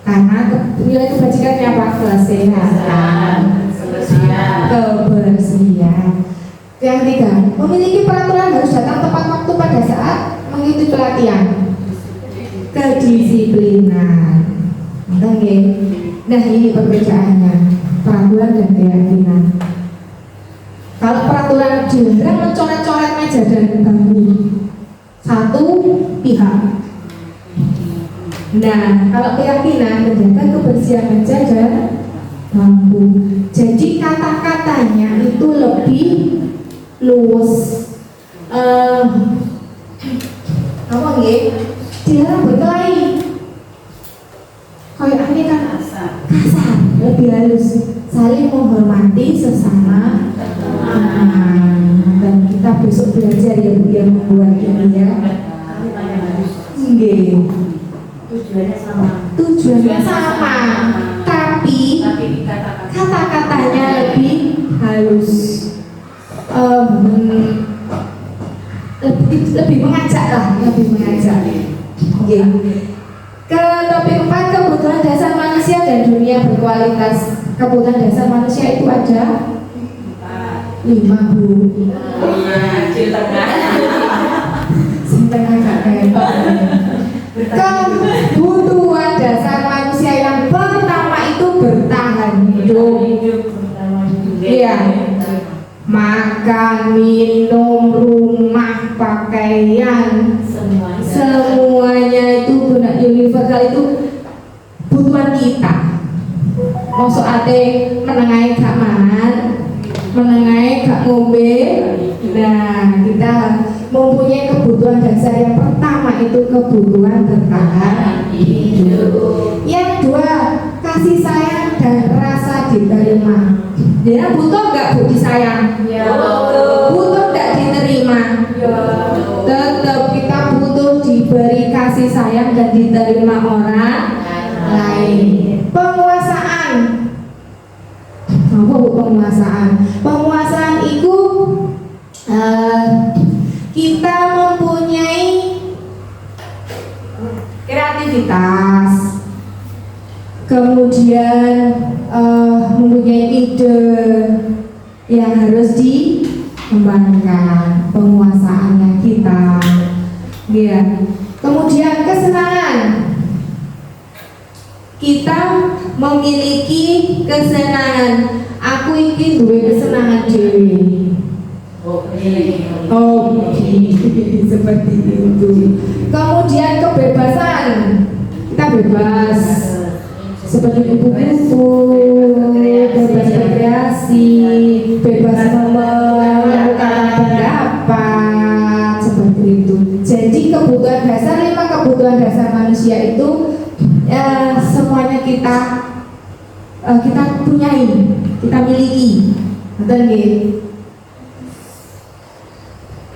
Karena nilai kebajikannya apa? Kesehatan, kebersihan. Yang ketiga, memiliki peraturan harus datang tepat waktu pada saat mengikuti pelatihan. Kedisiplinan. Nah, ini perbedaannya peraturan dan keyakinan. Kalau peraturan dilarang mencoret-coret meja dan bangku satu pihak. Nah, kalau keyakinan menjaga kebersihan meja dan bangku. Jadi kata-katanya itu lebih luas. Apa nggih? Dilarang berkelahi. Kayak ini kan kasar, lebih halus, saling menghormati sesama. Dan kita besok belajar ya Bu yang membuat ini ya. Nggih. Tujuannya sama, tapi kata-katanya lebih halus. Lebih mengajak lah, lebih mengajak. Oke. Ke topik 4, kebutuhan dasar manusia dan dunia berkualitas. Kebutuhan dasar manusia itu ada 5 Bu. Kebutuhan dasar manusia yang pertama itu bertahan hidup. Iya. Makan, minum, rumah, pakaian, semuanya itu benar universal, itu kebutuhan kita. Masuk ate menengai gak mangan, menengai gak ngombe. Nah, kita mempunyai kebutuhan dasar yang pertama itu kebutuhan bertahan hidup. Yang dua, kasih sayang dan rasa diterima. Dia butuh nggak Bu disayang? Ya. Butuh nggak diterima? Ya. Tetap kita butuh diberi kasih sayang dan diterima orang lain. Penguasaan. Apa Bu penguasaan? Penguasaan itu kita mempunyai kreativitas, kemudian mempunyai ide yang harus dikembangkan, penguasaannya kita, ya. Kemudian kesenangan, kita memiliki kesenangan. Aku ingin duwe kesenangan dewi. Seperti itu. Kemudian kebebasan, kita bebas. Seperti kupu-kupu, bebas berkreasi, bebas melakukan pendapat, seperti itu. Jadi kebutuhan dasar, 5 kebutuhan dasar manusia itu semuanya kita punyai, kita miliki. Betul nggih?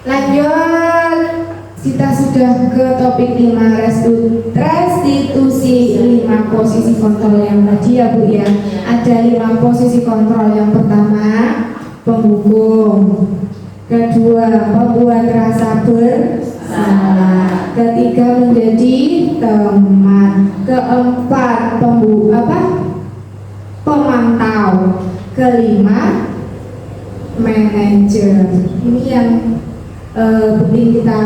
Lanjut, kita sudah ke topik 5, restitusi 5 posisi kontrol yang tadi ya Bu ya. Ada 5 posisi kontrol. Yang pertama penghukum, kedua pembuat rasa bersalah, ketiga menjadi teman, keempat pemantau, kelima manajer. Ini yang penting kita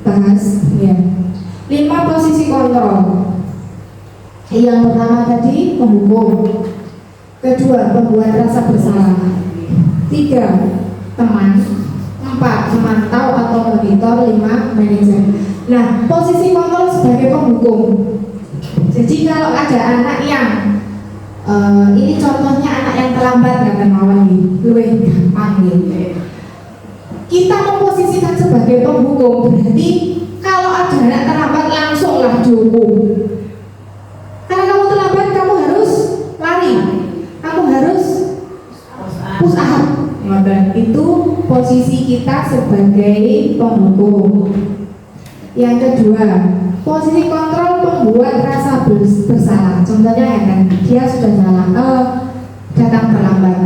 bahas ya. 5 posisi kontrol. Yang pertama tadi penghukum, kedua pembuat rasa bersalah, 3 teman, 4 memantau atau monitor, 5 manajer. Nah, posisi kontrol sebagai penghukum. Jadi kalau ada anak yang ini contohnya anak yang terlambat nggak mawon nih, luwih gampang gitu. kita memposisikan sebagai penghukum, berarti kalau ada anak terlambat langsunglah dihukum. Karena kamu terlambat, kamu harus lari, kamu harus push up. Itu posisi kita sebagai penghukum. Yang kedua, posisi kontrol pembuat rasa bersalah. Contohnya ya kan, dia sudah salah, datang terlambat.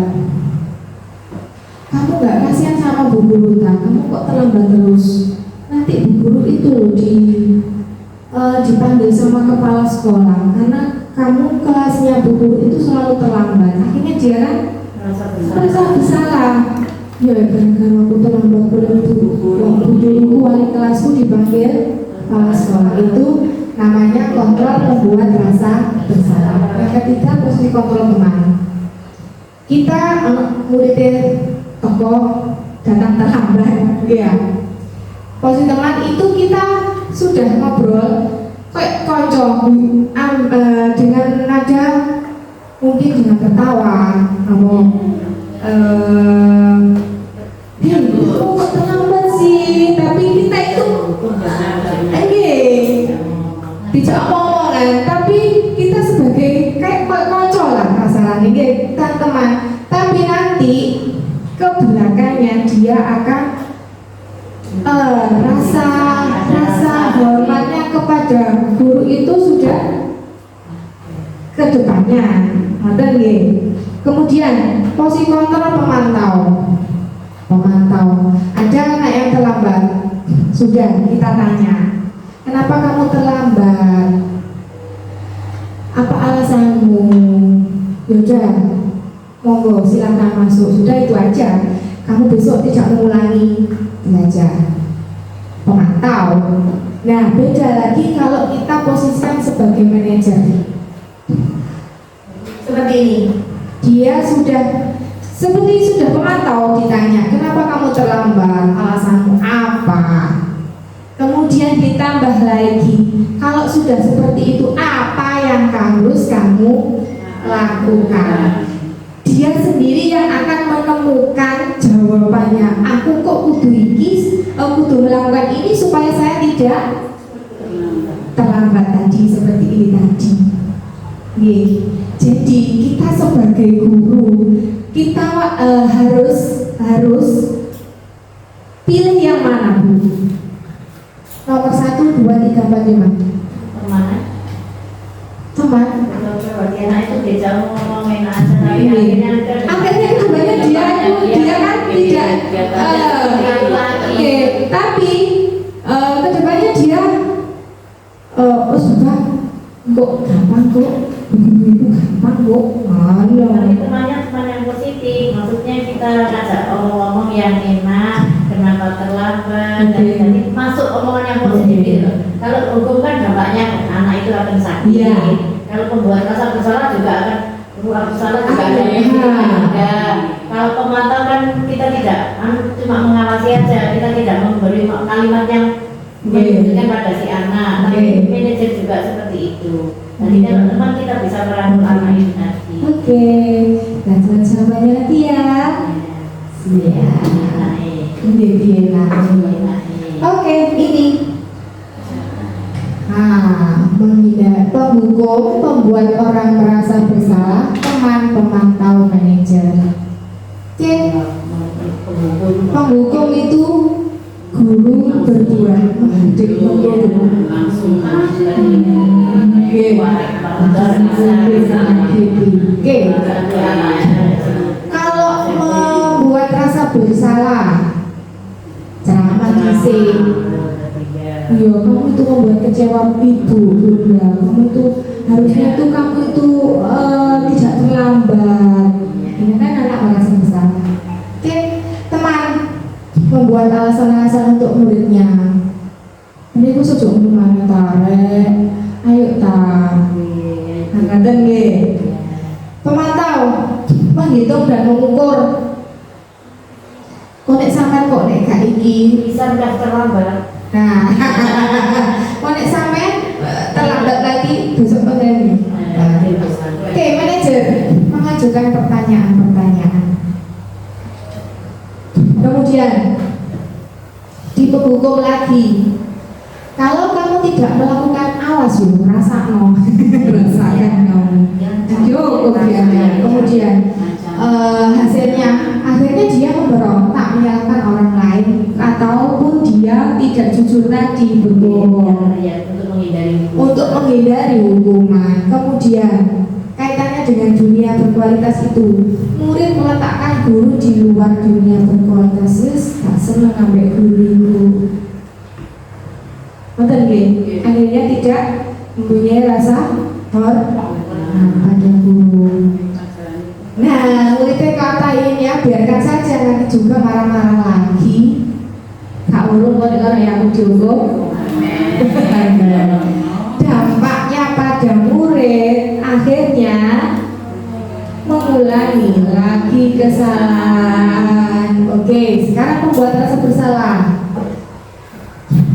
Kamu nggak kasihan sama Bu Guru, kamu kok terlambat terus? Nanti Bu Guru itu loh dipanggil sama kepala sekolah karena kamu kelasnya Bu Guru itu selalu terlambat. Akhirnya dia kan merasa bersalah. Ya gara-gara aku terlambat oleh Bu Guru, wali kelasku dipanggil kepala sekolah. Itu namanya kontrol membuat rasa bersalah. Yang ketiga, posisi kontrol teman. Kita muridnya tokoh datang terlambat, ya. Posisi teman itu kita sudah ngobrol kayak konco dengan nada mungkin dengan tertawa, kok terlambat sih? Tapi kita itu tidak ngomong kan, tapi kita sebagai kayak konco lah masalahnya kan teman. Tapi nanti ke belakangnya dia akan rasa hormatnya kepada guru itu sudah ke depannya. Kemudian posisi kontrol pemantau. Ada anak yang terlambat, sudah kita tanya, kenapa kamu terlambat? Apa alasanmu? Yaudah, monggo silakan masuk. Sudah itu aja. Kamu besok tidak mengulangi belajar. Pemantau. Nah, beda lagi kalau kita posisikan sebagai manajer. Seperti ini. Dia seperti sudah pemantau, ditanya, kenapa kamu terlambat? Alasanmu apa? Kemudian ditambah lagi, kalau sudah seperti itu, apa yang harus kamu lakukan? Dia sendiri yang akan menemukan jawabannya. Aku kok kudu melakukan ini supaya saya tidak terlambat tadi, seperti ini tadi. Jadi kita sebagai guru, kita harus pilih yang mana, Bu? Nomor 1, 2, 3, 4, 5. Teman. Anak itu dia ngomongin aja, tapi akhirnya kebanyakan dia kan tidak tapi kedepannya dia sudah kok gampang kok itu gampang kok itu teman yang positif, maksudnya kita ngajak ngomong yang enak, kenapa terlambat, jadi masuk omongan yang positif gitu. Kalau hukum kan dampaknya anak itu akan sakit. Kalau pembuat rasa bersalah juga akan ada yang kalau pemantau kan kita tidak cuma mengawasi aja, kita tidak memberi kalimat yang menunjukkan pada si anak, tapi manajer juga seperti itu. Jadi teman-teman kita bisa merangkul anak ini nanti. Bantuan jawabannya nanti ya. Ini. Penghukum, pembuat orang merasa bersalah, teman, pemantau, manajer. Penghukum itu guru berdua. Kalau membuat rasa bersalah, ceramah kisih. Iya, kamu itu membuat kecewa ibu, bunda. Kamu itu harusnya tuh kamu itu tidak terlambat. Ini kan anak merasa bersalah. Teman membuat alasan-alasan untuk muridnya. Ini aku sejauh mana tarik, ayo angkatan Pemantau menghitung dan mengukur. Kok nek sampean kok nek gak iki bisa udah terlambat. Nah, konek sampai terlambat lagi besok ini. Oke, manajer mengajukan pertanyaan-pertanyaan. Kemudian hukum lagi. Kalau kamu tidak melakukan, awas yuk, rasakan kamu. Yo, kemudian hasilnya akhirnya dia memberontak menyalahkan orang lain ataupun dia tidak jujur tadi, berbohong untuk menghindari hukuman. Kemudian kaitannya dengan dunia berkualitas itu, murid meletakkan guru di luar dunia berkualitas. Tak senang ambil guru itu, akhirnya tidak mempunyai rasa hormat pada guru. Nah, muridnya katain ya, biarkan saja, nanti juga marah-marah lagi. Kak urung kok orang yang aku dihukum. Dampaknya pada murid akhirnya mengulangi lagi kesalahan. Oke, sekarang membuat rasa bersalah.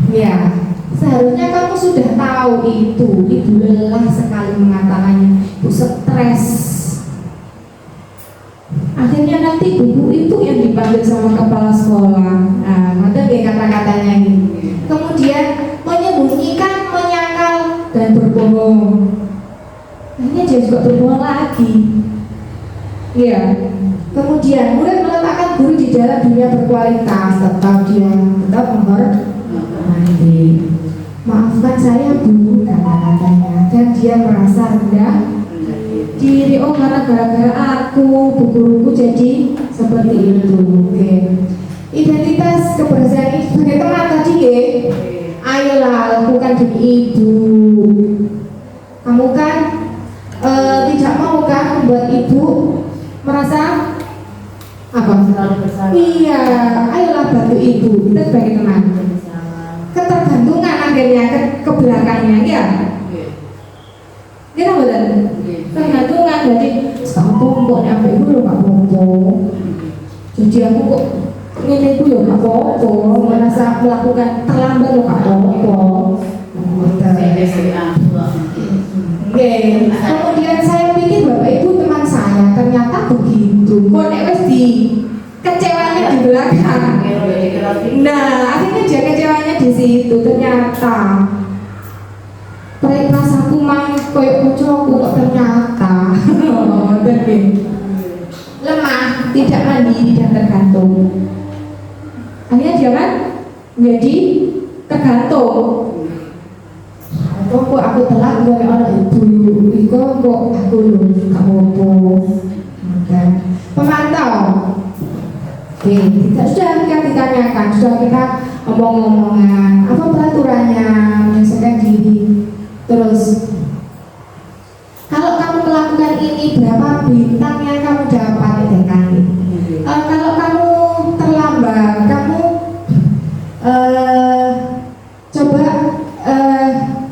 Ya, seharusnya kamu sudah tahu itu. Ibu lelah sekali mengatakannya. Ibu stres. Akhirnya nanti buku itu yang dipanggil sama kepala sekolah. Nah, ada deh kata-katanya ini. Kemudian menyembunyikan, menyangkal, dan berbohong. Akhirnya dia juga berbohong lagi. Ya. Kemudian murid meletakkan guru di dalam dunia berkualitas, tetap menghormati. Maafkan saya bu, kata-katanya, dan dia merasa rendah diri. Oh, karena gara-gara aku buku-buku jadi seperti itu. Oke. Identitas kebersihan itu sebagai teman tadi ya. Ayolah lakukan demi ibu. Kamu kan tidak mau kan membuat ibu merasa apa? Selalu bersalah. Iya, ayolah bantu ibu. Kita sebagai teman. Ketergantungan akhirnya ke belakangnya ya. Kita betul. Tergantungan jadi setahun kok nyampe dulu Pak Bobo. Jadi aku kok ini itu ya Pak Bobo merasa melakukan terlambat loh Pak Bobo. Oke. Kemudian saya pikir Bapak Ibu teman saya, ternyata begitu. Kok nek wis di kecewanya di belakang. Nah, akhirnya dia kecewanya di situ. Ternyata rasaku main koyok kocokku kok ternyata lemah, tidak mandiri dan tergantung. Akhirnya dia kan menjadi tergantung. Kok aku telat gue orang ibu, kok aku loh apa-apa. Pemantau. Oke, kita sudah ditanyakan, sudah kita omong-omongan apa peraturannya, menyesuaikan diri. Terus kalau kamu melakukan ini, berapa bintang yang kamu dapat kali. Kalau kamu terlambat, kamu coba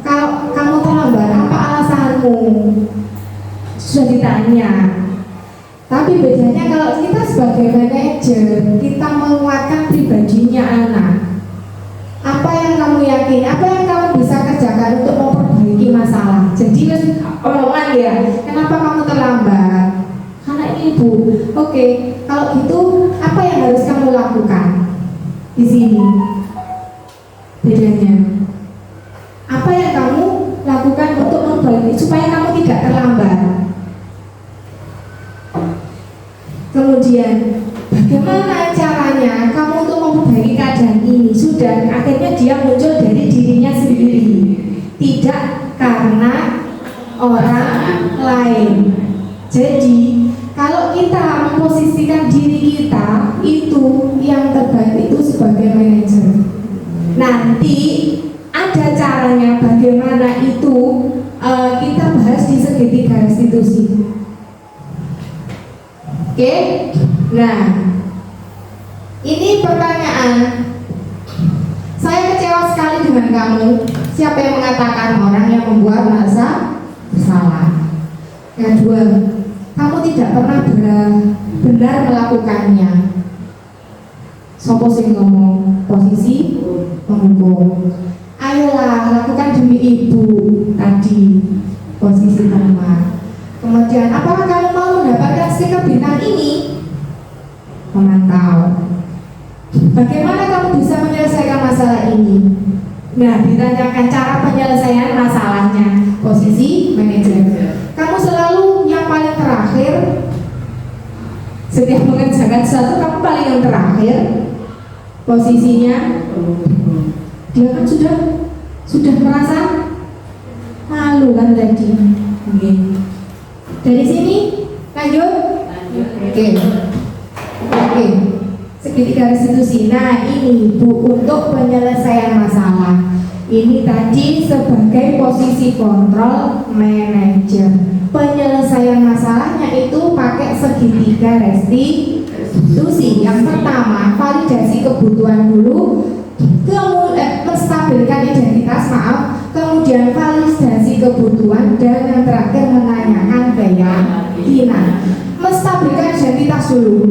kalau kamu terlambat, apa alasanmu? Sudah ditanya. Tapi bedanya kalau kita sebagai manajer, kita menguatkan pribadinya anak. Apa yang kamu yakin? Apa yang kamu bisa kerjakan untuk memperbaiki masalah? Jadi omongan ya, kenapa kamu terlambat? Karena ini bu. Oke, kalau gitu apa yang harus kamu lakukan di sini? Bedanya. Apa yang kamu lakukan untuk memperbaiki supaya kamu tidak terlambat? Kemudian bagaimana caranya kamu untuk memperbaiki keadaan ini? Sudah, akhirnya dia muncul dari dirinya sendiri, tidak karena orang lain. Jadi kalau kita memposisikan diri kita, itu yang terbaik itu sebagai manajer. Nanti ada caranya bagaimana itu, kita bahas di segitiga restitusi. Oke, nah ini pertanyaan. Saya kecewa sekali dengan kamu. Siapa yang mengatakan orang yang membuat merasa bersalah? Kedua, kamu tidak pernah benar melakukannya. Sopo sing ngomong? Posisi penghukum. Ayolah lakukan demi ibu tadi. Posisi teman. Kemudian, apakah kamu mau mendapatkan stiker bintang ini? Memantau. Bagaimana kamu bisa menyelesaikan masalah ini. Nah, ditanyakan cara penyelesaian masalahnya, posisi manajer. Kamu selalu yang paling terakhir. Setiap mengerjakan sesuatu kamu paling yang terakhir. Posisinya, dia kan sudah merasa malu kan tadi. Oke. Dari sini lanjut. Oke. Segitiga restitusi. Nah, ini Bu untuk penyelesaian masalah. Ini tadi sebagai posisi kontrol manajer. Penyelesaian masalahnya itu pakai segitiga restitusi. Yang pertama, validasi kebutuhan dulu, kemudian menstabilkan identitas, kemudian validasi kebutuhan, dan yang terakhir menanyakan keyakinan. Menstabilkan identitas dulu.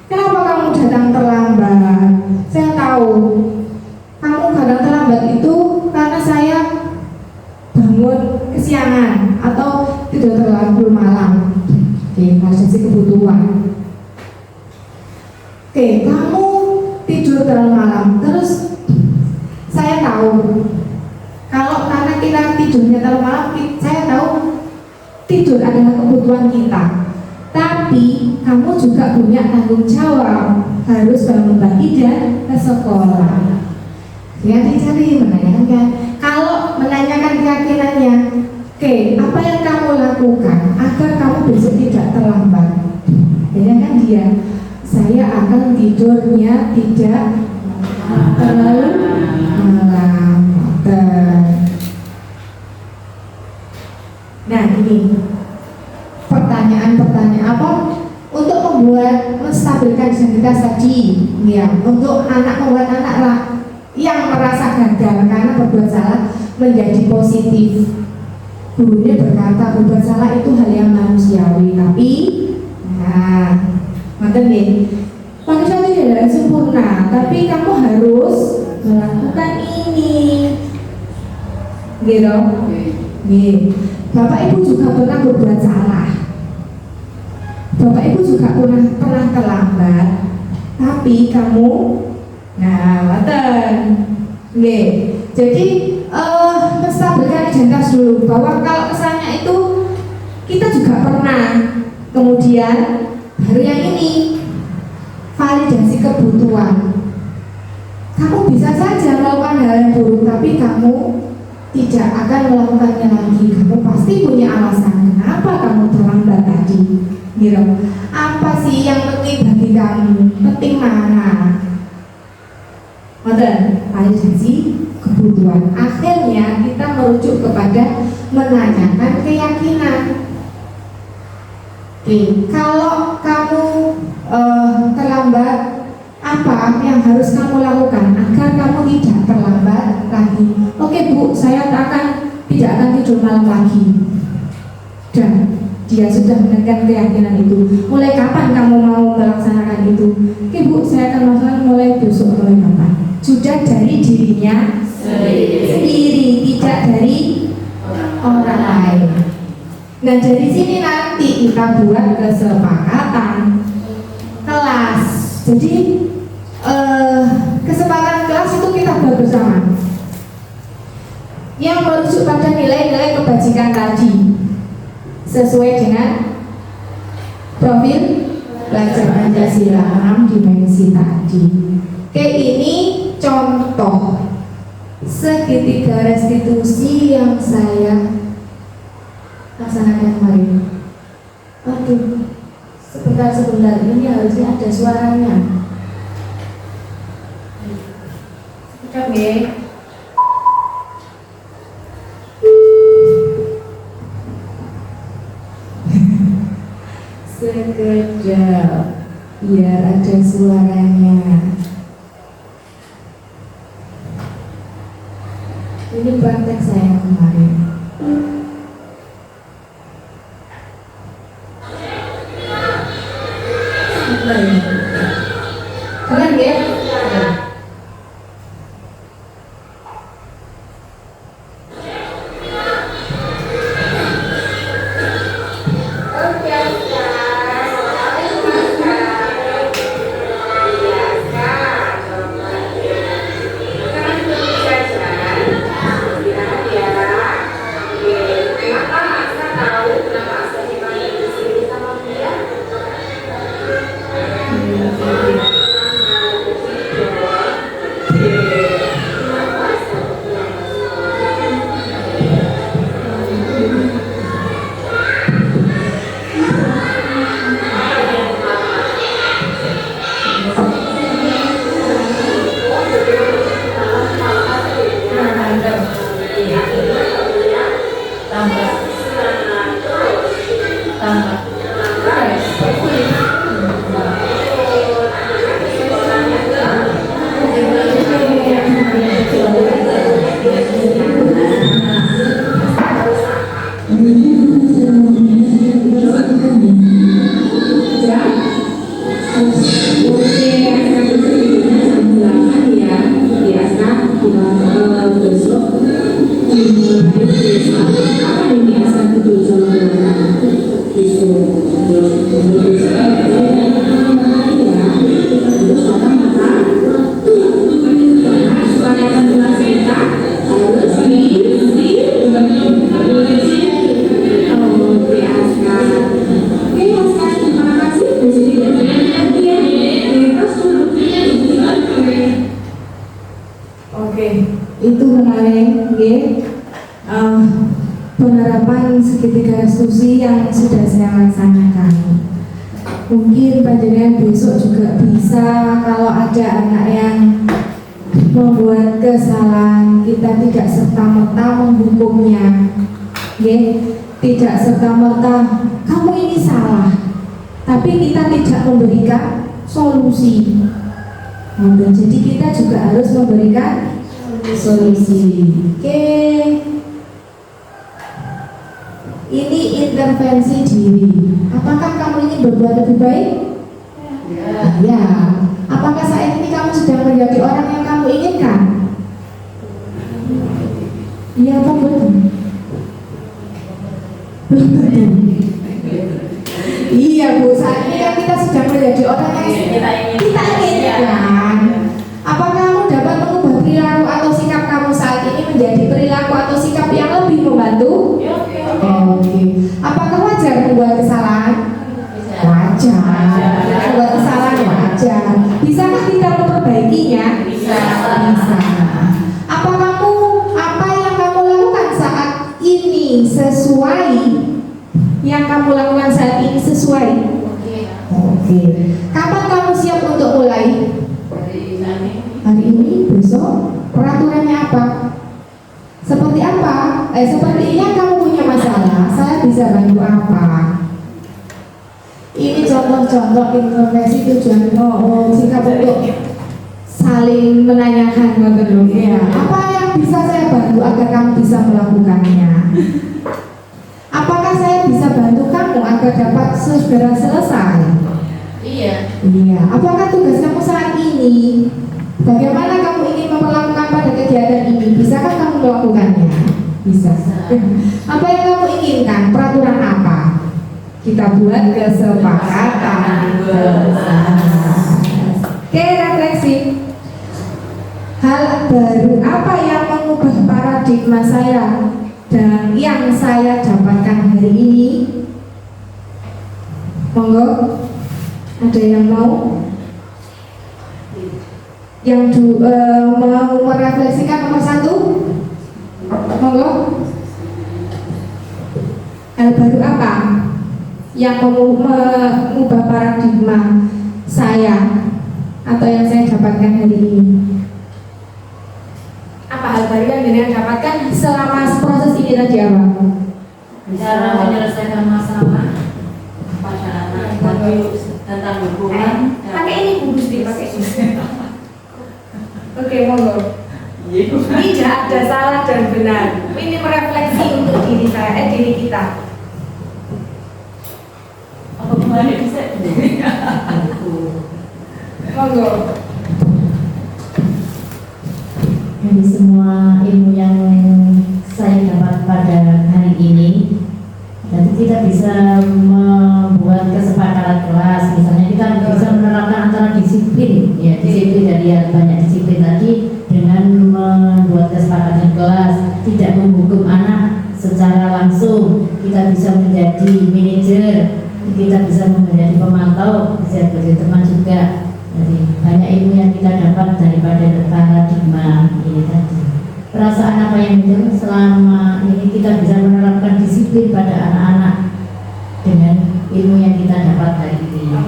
Kenapa kamu datang terlambat? Saya tahu kamu datang terlambat itu karena saya bangun kesiangan atau tidur terlalu malam. Oke, validasi kebutuhan. Oke, kamu tidur terlalu malam. Terus saya tahu kalau karena kita tidurnya terlalu malam, saya tahu tidur adalah kebutuhan kita. Tapi kamu juga punya tanggung jawab, harus bangun pagi dan ke sekolah. Ya, dicari menanyakan. Kalau menanyakan keyakinannya, oke, apa yang kamu lakukan agar kamu besok tidak terlambat? Ya kan dia, saya akan tidurnya tidak terlalu malam. Nah, ini pertanyaan apa untuk membuat menstabilkan identitas tadi, ya, untuk membuat anak yang merasa gagal karena berbuat salah menjadi positif. Gurunya berkata berbuat salah itu hal yang manusiawi, tapi manusia itu tidak sempurna, tapi kamu harus melakukan ini, gitu. Bapak Ibu juga pernah berbuat salah. Bapak Ibu juga pernah terlambat, tapi kamu jadi menstabilkan identitas dulu bahwa kalau kesannya itu kita juga pernah. Kemudian baru yang ini, validasi kebutuhan. Kamu bisa saja melakukan hal yang buruk, tapi kamu tidak akan melakukannya lagi. Kamu pasti punya alasan kenapa kamu terlambat tadi. Gitu. Apa sih yang penting bagi kamu? Penting mana? Validasi kebutuhan. Akhirnya kita merujuk kepada menanyakan keyakinan. Oke, kalau kamu terlambat, apa yang harus kamu lakukan agar kamu tidak terlambat lagi? Oke Bu, saya tidak akan tidur malam lagi. Dan dia sudah menekan keyakinan itu. Mulai kapan kamu mau melaksanakan itu? Oke Bu, saya akan melaksanakan mulai besok. Mulai kapan? Sudah dari dirinya sendiri, tidak dari orang lain. Nah, dari sini nanti kita buat kesepakatan kelas. Jadi kesepakatan kelas itu kita buat bersama, yang merujuk pada nilai-nilai kebajikan tadi sesuai dengan profil belajar Pancasila 6 dimensi tadi. Oke, ini contoh segitiga restitusi yang saya laksanakan kemarin. Aduh, sebentar, ini harusnya ada suaranya. Oke. Sekedar biar ada suaranya. Ini praktek saya kemarin. Keren ya? Oke, itu kemarin penerapan segitiga restitusi yang sudah saya laksanakan. Mungkin panjenengan besok juga bisa, kalau ada anak yang membuat kesalahan, kita tidak serta-merta menghukumnya, tidak serta-merta kamu ini salah, tapi kita tidak memberikan solusi. Jadi kita juga harus memberikan solusi. Oke. Ini intervensi diri. Apakah kamu ingin berbuat lebih baik? Ya. Apakah saat ini kamu sudah menjadi orang yang kamu inginkan? Iya atau belum? Iya Bu, saat ini kan kita sudah menjadi orang yang kita inginkan. Apakah kamu dapat mengubah perilaku atau sikap kamu saat ini menjadi perilaku atau sikap yang lebih membantu? Oke. Apakah wajar membuat kesalahan? Wajar. Membuat kesalahan wajar. Bisakah kita memperbaikinya? Bisa. Apa yang kamu lakukan saat ini sesuai? Yang kamu lakukan saat ini sesuai? Oke. Kapan kamu siap untuk mulai? Hari ini, besok. Peraturannya apa? Seperti apa? Sepertinya kamu punya masalah. Saya bisa bantu apa? Ini contoh-contoh intervensi tujuan sikap untuk saling menanyakan ya. Apa yang bisa saya bantu agar kamu bisa melakukannya? Apakah saya bisa bantu kamu agar dapat segera selesai? Iya. Apakah tugas kamu saat ini? Bagaimana kamu ingin memperlakukan pada kegiatan ini? Bisakah kamu melakukannya? Bisa. Apa yang kamu inginkan? Peraturan apa? Kita buat kesepakatan bersama. Oke, refleksi. Hal baru apa yang mengubah paradigma saya dan yang saya dapatkan hari ini? Monggo, ada yang mau? Yang mau merefleksikan nomor 1? Monggo. Hal baru apa yang mengubah paradigma saya atau yang saya dapatkan hari ini? Apa hal baru yang dengan dapatkan selama proses ini tadi apa? Cara menyelesaikan masalah pada anak tentang hubungan. Pakai ini Bu Gusti, pakai ini. Oke, monggo. Tidak ada salah dan benar. Ini merefleksi untuk diri saya, diri kita. Apa kemarin bisa? Monggo. Dari semua ilmu yang saya dapat pada hari ini, nanti kita bisa membuat kesepakatan kelas. Misalnya kita bisa menerapkan antara disiplin, ya disiplin dari banyak disiplin tadi dengan membuat kesepakatan kelas, tidak menghukum anak secara langsung. Kita bisa menjadi manajer, kita bisa menjadi pemantau, bisa menjadi teman juga. Jadi banyak ilmu yang kita dapat daripada paradigma ini tadi. Perasaan apa yang muncul selama ini kita bisa menerapkan disiplin pada anak-anak dengan ilmu yang kita dapat hari ini.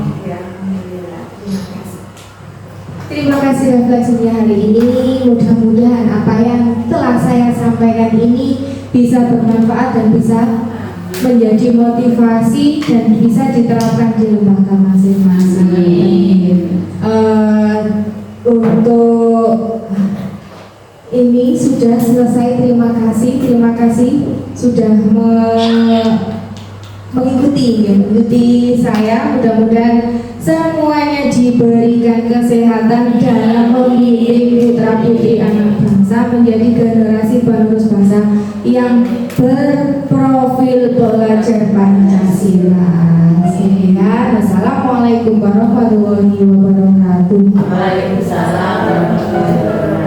Terima kasih refleksinya hari ini. Mudah-mudahan apa yang telah saya sampaikan ini bisa bermanfaat dan bisa menjadi motivasi dan bisa diterapkan di lembaga masing-masing. Untuk ini sudah sudah selesai. Terima kasih sudah mengikuti saya. Mudah-mudahan semuanya diberikan kesehatan dalam memilih putra-putri anak bangsa menjadi generasi penerus bangsa yang berprofil belajar Pancasila. Sekian, wassalamualaikum warahmatullahi wabarakatuh. Waalaikumsalam warahmatullahi wabarakatuh.